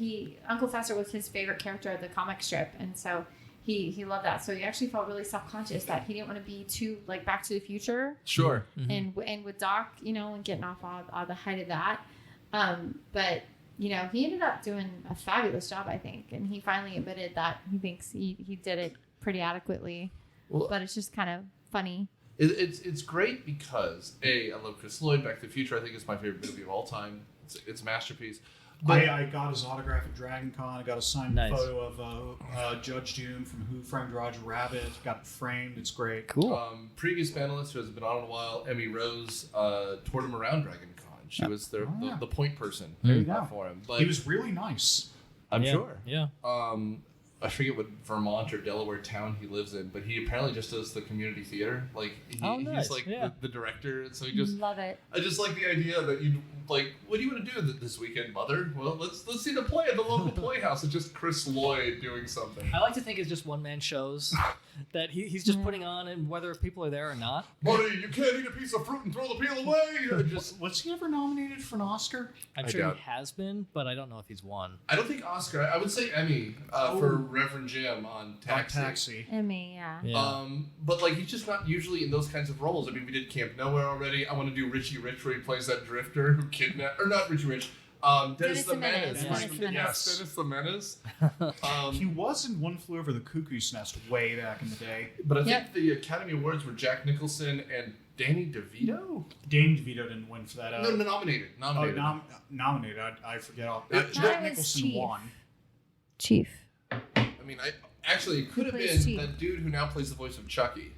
Uncle Fester was his favorite character of the comic strip, and so he loved that. So he actually felt really self-conscious that he didn't want to be too like Back to the Future. Sure. And with Doc, and getting off all the height of that. But he ended up doing a fabulous job, I think, and he finally admitted that he thinks he did it pretty adequately. Well, but it's just kind of funny. It's great because I love Chris Lloyd. Back to the Future, I think, is my favorite movie of all time. It's a masterpiece. But I got his autograph at Dragon Con. I got a signed photo of Judge Doom from Who Framed Roger Rabbit. Got it framed. It's great. Cool. Previous panelist who has been on in a while, Emmy Rose, toured him around Dragon Con. She was the point person There you go. for him. But He was really nice. I'm sure. Yeah. I forget what Vermont or Delaware town he lives in, but he apparently just does the community theater. Like nice. he's like the director, and so he just love it. I just like the idea that you like. What do you want to do this weekend, Mother? Well, let's see the play at the local playhouse. It's just Chris Lloyd doing something. I like to think it's just one-man shows that he's just putting on, and whether people are there or not. Buddy, you can't eat a piece of fruit and throw the peel away. Was he ever nominated for an Oscar? I'm sure he has been, but I don't know if he's won. I don't think Oscar. I would say Emmy for Reverend Jim on Taxi. Emmy, yeah. But like he's just not usually in those kinds of roles. I mean, we did Camp Nowhere already. I want to do Richie Rich where he plays that drifter who kidnapped, or not Richie Rich. Dennis the Menace. Yes, Dennis the Menace. He was in One Flew Over the Cuckoo's Nest way back in the day. But I think the Academy Awards were Jack Nicholson and Danny DeVito. Danny DeVito didn't win for that. No, nominated. Nominated. I forget all. Jack Jack Nicholson Chief. won. Chief. I mean, it could have plays been Chief? that dude who now plays the voice of Chucky.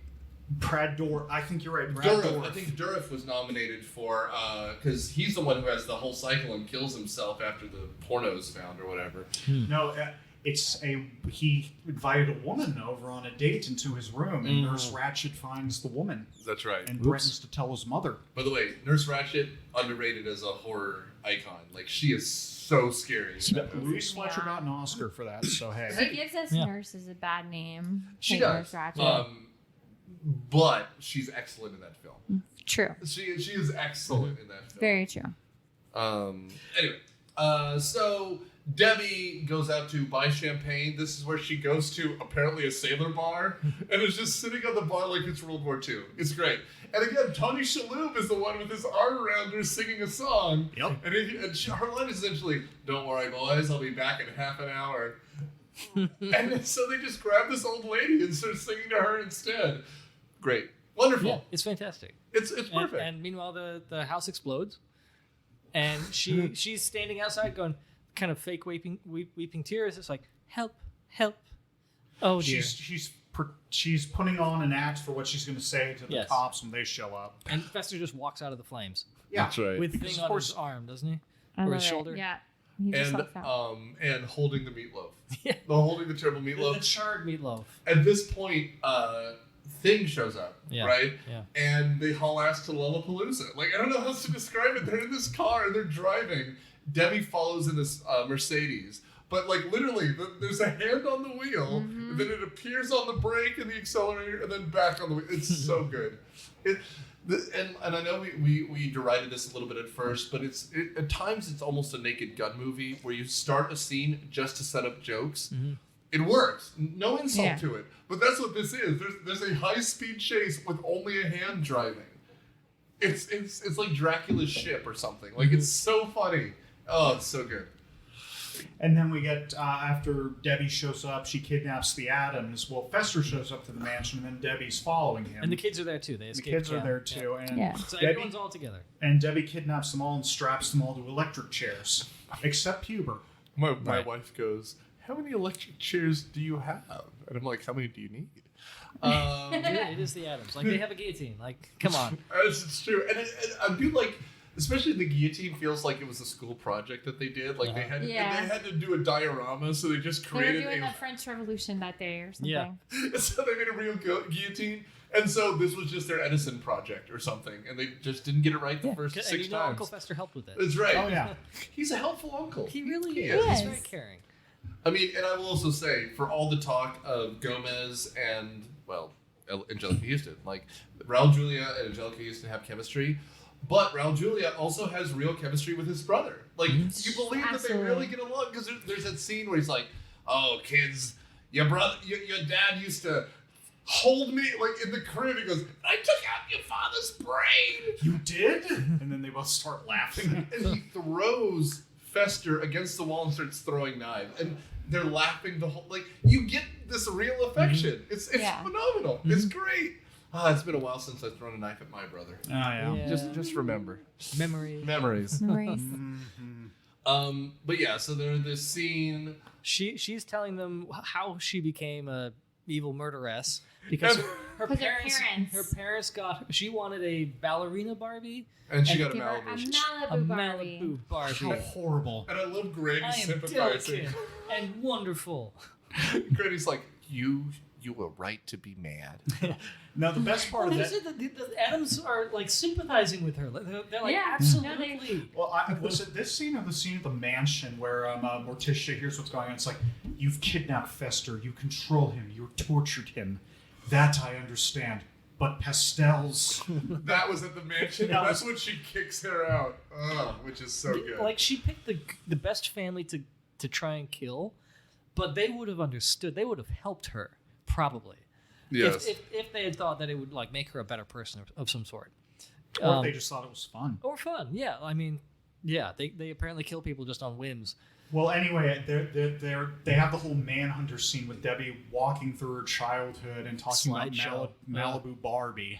Brad Dourif. I think you're right. Brad Dourif. Dourif. I think Dourif was nominated for because he's the one who has the whole cycle and kills himself after the porno's found or whatever. No, he invited a woman over on a date into his room, and Nurse Ratched finds the woman. That's right. And threatens to tell his mother. By the way, Nurse Ratched, underrated as a horror icon. Like, she is so scary. Louise Fletcher got an Oscar for that, so hey. She gives us nurses a bad name. She does. does. But she's excellent in that film. True. She is excellent in that film. Very true. Anyway, so Debbie goes out to buy champagne. This is where she goes to apparently a sailor bar and is just sitting on the bar like it's World War II. It's great. And again, Tony Shalhoub is the one with his arm around her singing a song. Yep. And her line is essentially, "Don't worry, boys, I'll be back in half an hour." And so they just grab this old lady and start singing to her instead. Great. Wonderful. Yeah, it's fantastic. It's perfect. And meanwhile, the house explodes. And she's standing outside going, kind of fake weeping tears. It's like, help. Oh, dear. She's putting on an act for what she's going to say to the cops when they show up. And Fester just walks out of the flames. Yeah. That's right. With the thing on his arm, doesn't he? Or his shoulder? Yeah. He just walks out. And holding the meatloaf. Yeah. Holding the terrible meatloaf. The charred meatloaf. At this point, Thing shows up, right? Yeah. And they haul ass to Lollapalooza. Like, I don't know how else to describe it. They're in this car and they're driving. Debbie follows in this Mercedes. But, like, literally, there's a hand on the wheel, and then it appears on the brake and the accelerator, and then back on the wheel. It's so good. And I know we derided this a little bit at first, but at times it's almost a Naked Gun movie where you start a scene just to set up jokes. Mm-hmm. It works. No insult to it. But that's what this is. There's a high-speed chase with only a hand driving. It's like Dracula's ship or something. Like, it's so funny. Oh, it's so good. And then we get, after Debbie shows up, she kidnaps the Addams. Well, Fester shows up to the mansion, and then Debbie's following him. And the kids are there, too. They escaped. The kids are there, too. Yeah. And So everyone's all together. And Debbie kidnaps them all and straps them all to electric chairs, except Huber. My wife goes, "How many electric chairs do you have?" And I'm like, "How many do you need?" It is the Addams. Like, they have a guillotine. Like, come on. It's true. And I do like, especially the guillotine feels like it was a school project that they did. Like, they had to do a diorama, so they just created They were doing the French Revolution that day or something. Yeah. So they made a real guillotine. And so this was just their Edison project or something, and they just didn't get it right the first 6 times. And Uncle Fester helped with it. That's right. Oh, yeah. He's a helpful uncle. He really He is. is. He's very caring. I mean, and I will also say, for all the talk of Gomez and, well, Anjelica Huston, like, Raul Julia and Anjelica Huston have chemistry, but Raul Julia also has real chemistry with his brother. Like, you believe that they really get along, because there's that scene where he's like, "Oh, kids, your dad used to hold me," like, in the crib, he goes, "I took out your father's brain." You did? And then they both start laughing. And he throws Fester against the wall and starts throwing knives. And they're laughing the whole... Like, you get this real affection. It's phenomenal. It's great. It's been a while since I've thrown a knife at my brother. Oh, yeah. Just remember. Memories. But yeah, so there's this scene... She's telling them how she became a evil murderess because her parents she wanted a ballerina Barbie and she got a Malibu Barbie. How horrible. And I love Greg I am sympathizing delicate and wonderful. Granny's like, you were right to be mad. Now the best part of that, the Addams are like sympathizing with her. They're like, absolutely. Well, was it this scene or the scene at the mansion where Morticia hears what's going on? It's like, "You've kidnapped Fester, you control him, you tortured him. That I understand. But pastels." That was at the mansion. That's when she kicks her out, which is so good. Like, she picked the best family to try and kill, but they would have understood. They would have helped her, probably. Yes. If they had thought that it would, like, make her a better person of some sort. Or if they just thought it was fun. Or fun, yeah. I mean, yeah, they apparently kill people just on whims. Well, anyway, they have the whole Manhunter scene with Debbie walking through her childhood and talking about Malibu Barbie.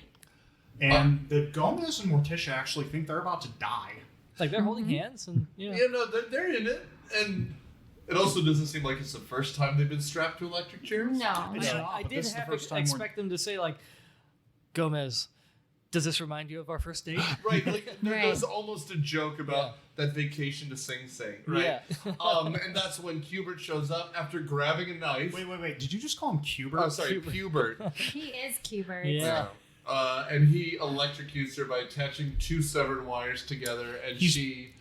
And the Gomez and Morticia actually think they're about to die. Like, they're holding hands and, Yeah, no, they're in it. And it also doesn't seem like it's the first time they've been strapped to electric chairs. No. I did expect them to say, like, "Gomez, Does this remind you of our first date? Right, like Right. there's almost a joke about that vacation to Sing Sing, right? Yeah. And that's when Hubert shows up after grabbing a knife. Wait. Did you just call him Hubert? Oh, sorry, Hubert. He is Cubert. Yeah. And he electrocutes her by attaching 2 severed wires together, and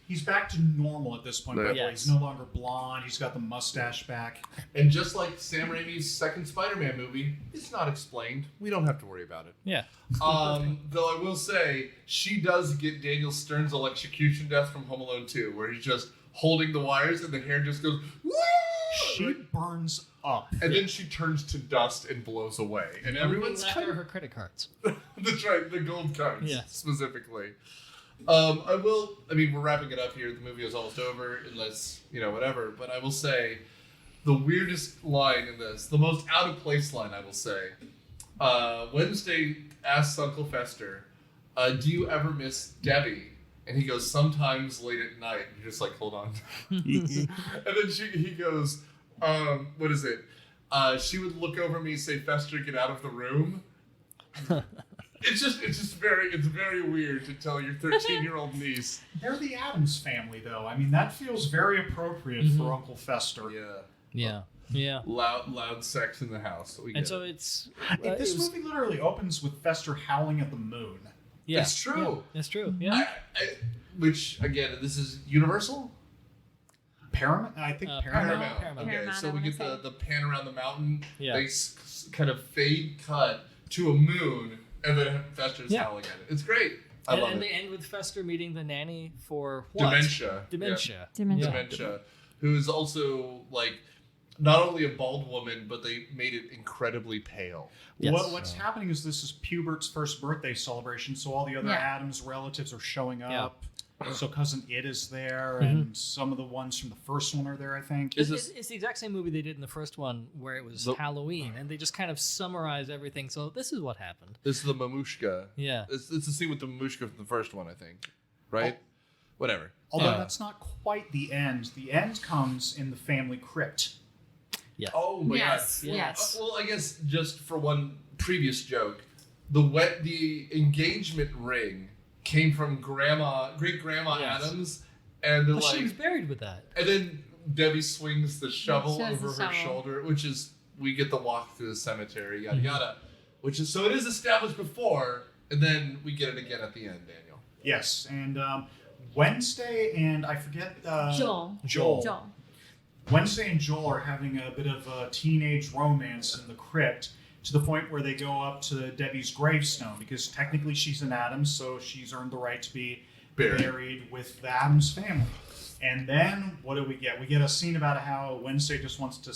He's back to normal at this point. By the way. Yes. He's no longer blonde. He's got the mustache back. And just like Sam Raimi's second Spider-Man movie, it's not explained. We don't have to worry about it. Yeah. Though I will say, she does get Daniel Stern's electrocution death from Home Alone 2, where he's just holding the wires and the hair just goes, woo! She burns up. And then she turns to dust and blows away. And everyone's after kind of... her credit cards. That's right, the gold cards, Yeah. specifically. We're wrapping it up here. The movie is almost over, unless, whatever. But I will say, the weirdest line in this, the most out-of-place line, I will say, Wednesday asks Uncle Fester, do you ever miss Debbie? And he goes, sometimes late at night. You're just like, hold on. And then he goes, what is it? She would look over me and say, Fester, get out of the room. It's very weird to tell your 13-year-old niece. They're the Addams family, though. I mean, that feels very appropriate for Uncle Fester. Yeah. Loud sex in the house. It's This movie literally opens with Fester howling at the moon. Yeah. It's true. Yeah, it's true. Yeah. Which, again, this is Universal? Paramount? I think Paramount. Paramount. Okay, Paramount, so I we wanna get say. the pan around the mountain. Yeah. They kind of fade cut to a moon, and then Fester's howling at it. It's great. I love and it. they end with Fester meeting the nanny for what? Dementia. Dementia. Dementia. Who's also, not only a bald woman, but they made it incredibly pale. Yes. What's happening is this is Hubert's first birthday celebration, so all the other Addams relatives are showing up. So Cousin It is there, and some of the ones from the first one are there, I think. It's the exact same movie they did in the first one where it was Halloween, and they just kind of summarize everything. So this is what happened. This is the Mamushka. Yeah. It's the scene with the Mamushka from the first one, I think. Right? Whatever. Although that's not quite the end. The end comes in the family crypt. Yes. Oh my Yes. god. Yes. Well, I guess just for one previous joke, the engagement ring came from great grandma Addams, and they're She was buried with that. and then Debbie swings the shovel Shows the over her shovel. shoulder, which is we get the walk through the cemetery, yada yada, which is so it is established before, and then we get it again at the end, Daniel. Yes, and Wednesday and I forget Joel. Wednesday and Joel are having a bit of a teenage romance in the crypt to the point where they go up to Debbie's gravestone because technically she's an Addams, so she's earned the right to be buried with the Addams family. And then what do we get? We get a scene about how Wednesday just wants to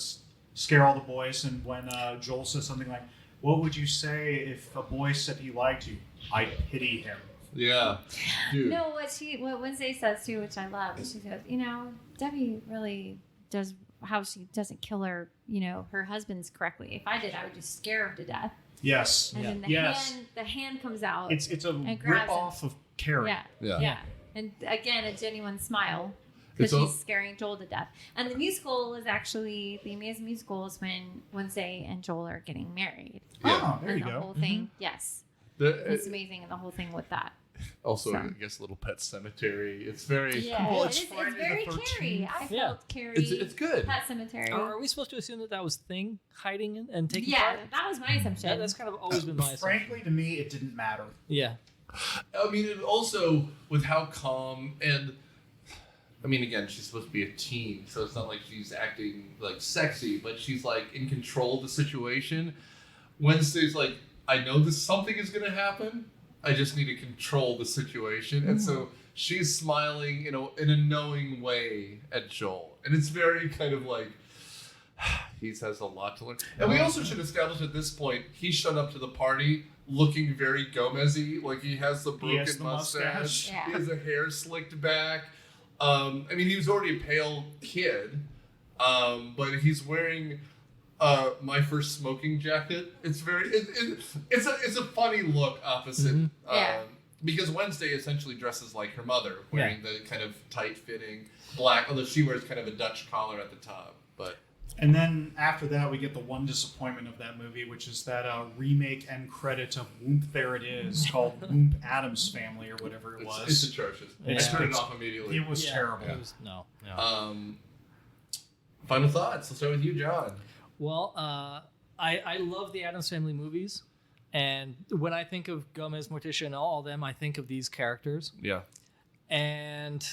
scare all the boys, and when Joel says something like, "What would you say if a boy said he liked you? I pity him." Yeah, dude. No, what Wednesday says too, which I love, is she goes, Debbie really does how she doesn't kill her husbands correctly. If I did, I would just scare him to death. Yes. And then the hand comes out. It's a and grabs rip off of Carrie. Yeah. And again, a genuine smile because she's scaring Joel to death. And the musical is actually the Amazing Musical is when Wednesday and Joel are getting married. Oh, there and you the go. whole thing, yes, it's amazing, and the whole thing with that. Also, I guess Little Pet Cemetery. It's very Well, it's very the 13th. Carrie. I felt Carrie. It's good. Pet Cemetery. Are we supposed to assume that was Thing hiding and taking Yeah, part? that was my assumption. That's kind of always been my assumption. Frankly, to me, it didn't matter. Yeah. I mean, and also with how calm and again, she's supposed to be a teen, so it's not like she's acting sexy, but she's in control of the situation. Wednesday's I know something is going to happen. I just need to control the situation, and so she's smiling, in a knowing way at Joel, and it's very kind of he has a lot to learn. And we also should establish at this point he showed up to the party looking very Gomez-y, he has the broken mustache, Yeah. he has the hair slicked back. He was already a pale kid, but he's wearing My First Smoking Jacket. It's very it's a funny look opposite because Wednesday essentially dresses like her mother, wearing the kind of tight fitting black, although she wears kind of a Dutch collar at the top. But And then after that, we get the one disappointment of that movie, which is that remake end credit of Whoomp There It Is, called Whoomp Addams Family or whatever it was. It's atrocious. I turned it off immediately. It was terrible. It was, no. Final thoughts. Let's start with you, John. Well, I love the Addams Family movies. And when I think of Gomez, Morticia, and all of them, I think of these characters. Yeah. And,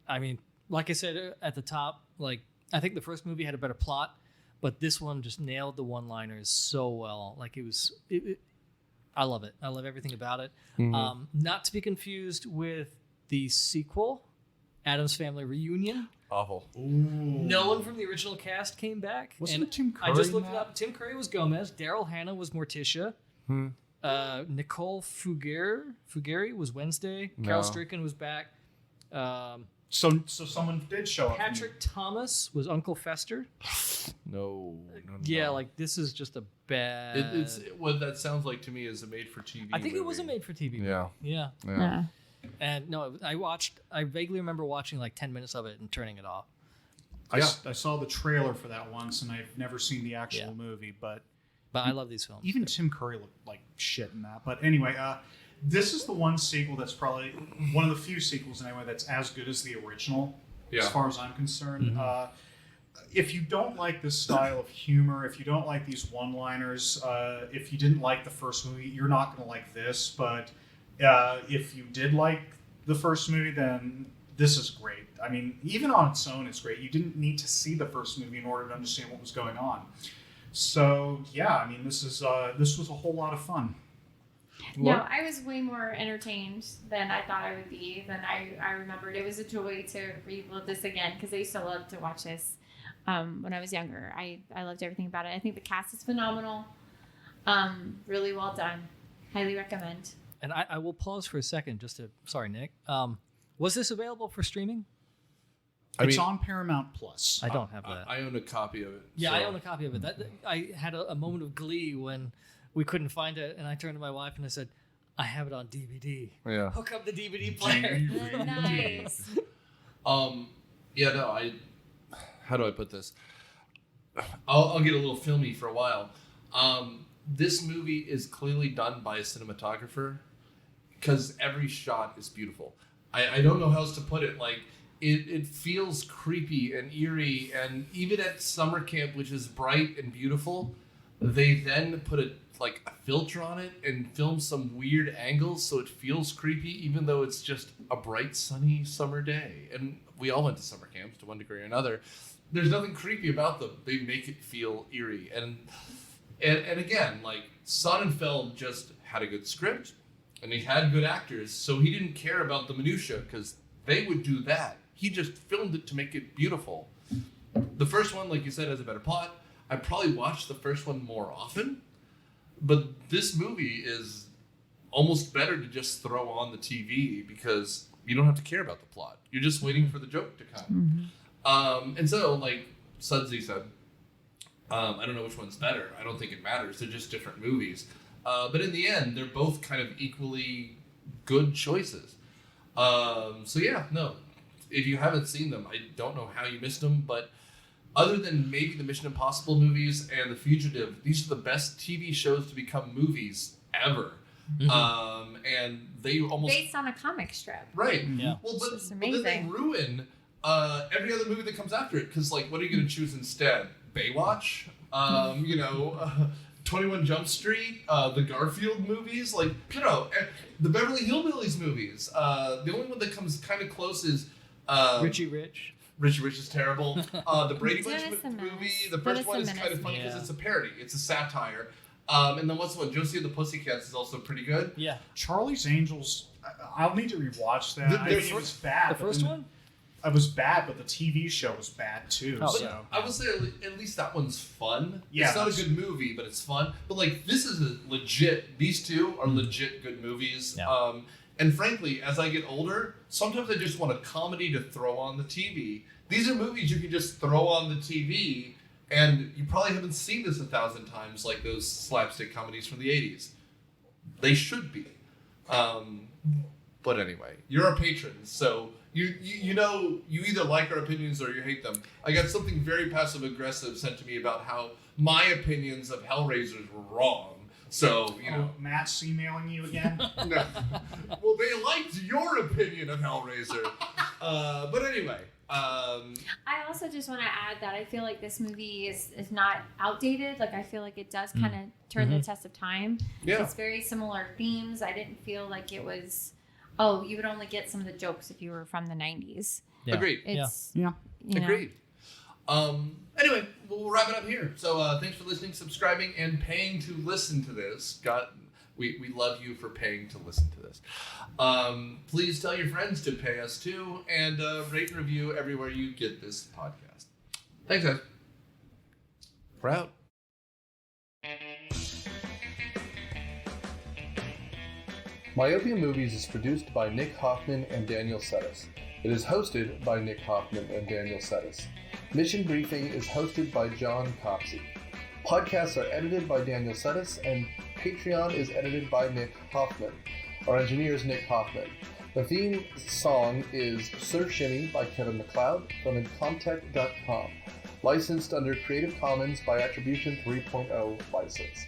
I mean, like I said at the top, like, I think the first movie had a better plot, but this one just nailed the one-liners so well. Like, I love it. I love everything about it. Mm-hmm. Not to be confused with the sequel, Addams Family Reunion. Awful. Ooh. No one from the original cast came back. Wasn't Tim Curry I just in looked it that? up. Tim Curry was Gomez. Daryl Hannah was Morticia. Nicole Fugere was Wednesday. No. Carol Stricken was back. So someone did show up. Patrick Thomas was Uncle Fester. No. Yeah, like this is just a bad. It's what that sounds like to me is a made-for-TV. I think it was a made-for-TV movie. Yeah. Yeah. And no, I vaguely remember watching like 10 minutes of it and turning it off. I saw the trailer for that once, and I've never seen the actual movie, but I love these films. even Tim Curry looked like shit in that. But anyway, this is the one sequel that's probably one of the few sequels anyway that's as good as the original, as far as I'm concerned. Mm-hmm. If you don't like this style of humor, if you don't like these one-liners, if you didn't like the first movie, you're not going to like this. But if you did like the first movie, then this is great. I mean, even on its own, it's great. You didn't need to see the first movie in order to understand what was going on. So yeah, I mean, this was a whole lot of fun. No, I was way more entertained than I thought I would be. Than I remembered. It was a joy to relive this again because I used to love to watch this when I was younger. I loved everything about it. I think the cast is phenomenal. Really well done. Highly recommend. And I will pause for a second just to. Sorry, Nick. Was this available for streaming? It's on Paramount Plus. I don't have that. I own a copy of it. Yeah, I own a copy of it. I had a moment of glee when we couldn't find it, and I turned to my wife and I said, "I have it on DVD. Yeah. Hook up the DVD player." Nice. How do I put this? I'll get a little filmy for a while. This movie is clearly done by a cinematographer because every shot is beautiful. I don't know how else to put it. Like, it feels creepy and eerie, and even at summer camp, which is bright and beautiful, they then put a filter on it and film some weird angles so it feels creepy, even though it's just a bright, sunny summer day. And we all went to summer camps to one degree or another. There's nothing creepy about them. They make it feel eerie. And again, like, Sonnenfeld just had a good script, and he had good actors, so he didn't care about the minutia, because they would do that. He just filmed it to make it beautiful. The first one, like you said, has a better plot. I probably watched the first one more often, but this movie is almost better to just throw on the TV because you don't have to care about the plot. You're just waiting for the joke to come. Mm-hmm. And so, like Sudsy said, I don't know which one's better. I don't think it matters. They're just different movies. But in the end, they're both kind of equally good choices. So yeah, no. If you haven't seen them, I don't know how you missed them, but other than maybe the Mission Impossible movies and The Fugitive, these are the best TV shows to become movies ever. Mm-hmm. And they almost... Based on a comic strip. Right. Yeah. Well, but It's then they amazing. ruin every other movie that comes after it, because, like, what are you going to choose instead? Baywatch? 21 Jump Street? The Garfield movies? Like, the Beverly Hillbillies movies. The only one that comes kind of close is... Richie Rich. Richie Rich is terrible. The Brady Bunch Dennis the movie, Menace. the first Dennis one the is kind of Menace, funny because yeah. it's a parody. It's a satire. And then what's the one? Josie and the Pussycats is also pretty good. Yeah. Charlie's Angels, I'll need to rewatch that. It was bad. The but first then- one? It was bad, but the TV show was bad too. Oh, so. yeah. I would say at least that one's fun. Yeah, it's not a that's- good movie, but it's fun. But like this is a legit. These two are legit good movies. Yeah. And frankly, as I get older, sometimes I just want a comedy to throw on the TV. These are movies you can just throw on the TV, and you probably haven't seen this 1,000 times like those slapstick comedies from the 80s. They should be. But anyway, you're our patrons, so You know, you either like our opinions or you hate them. I got something very passive aggressive sent to me about how my opinions of Hellraisers were wrong. So, you know. Matt's emailing you again? No. Well, they liked your opinion of Hellraiser. But anyway. I also just want to add that I feel like this movie is not outdated. Like, I feel like it does kind of turn the test of time. Yeah. It's very similar themes. I didn't feel like it was, oh, you would only get some of the jokes if you were from the 90s. Yeah. Agreed. It's, yeah. You know. Agreed. Anyway, we'll wrap it up here. So thanks for listening, subscribing, and paying to listen to this. We love you for paying to listen to this. Please tell your friends to pay us too, and rate and review everywhere you get this podcast. Thanks, guys. We're out. Myopia Movies is produced by Nick Hoffman and Daniel Settis. It is hosted by Nick Hoffman and Daniel Settis. Mission Briefing is hosted by John Copsey. Podcasts are edited by Daniel Settis, and Patreon is edited by Nick Hoffman. Our engineer is Nick Hoffman. The theme song is Surf Shimmy by Kevin MacLeod from Incompetech.com. Licensed under Creative Commons by Attribution 3.0 license.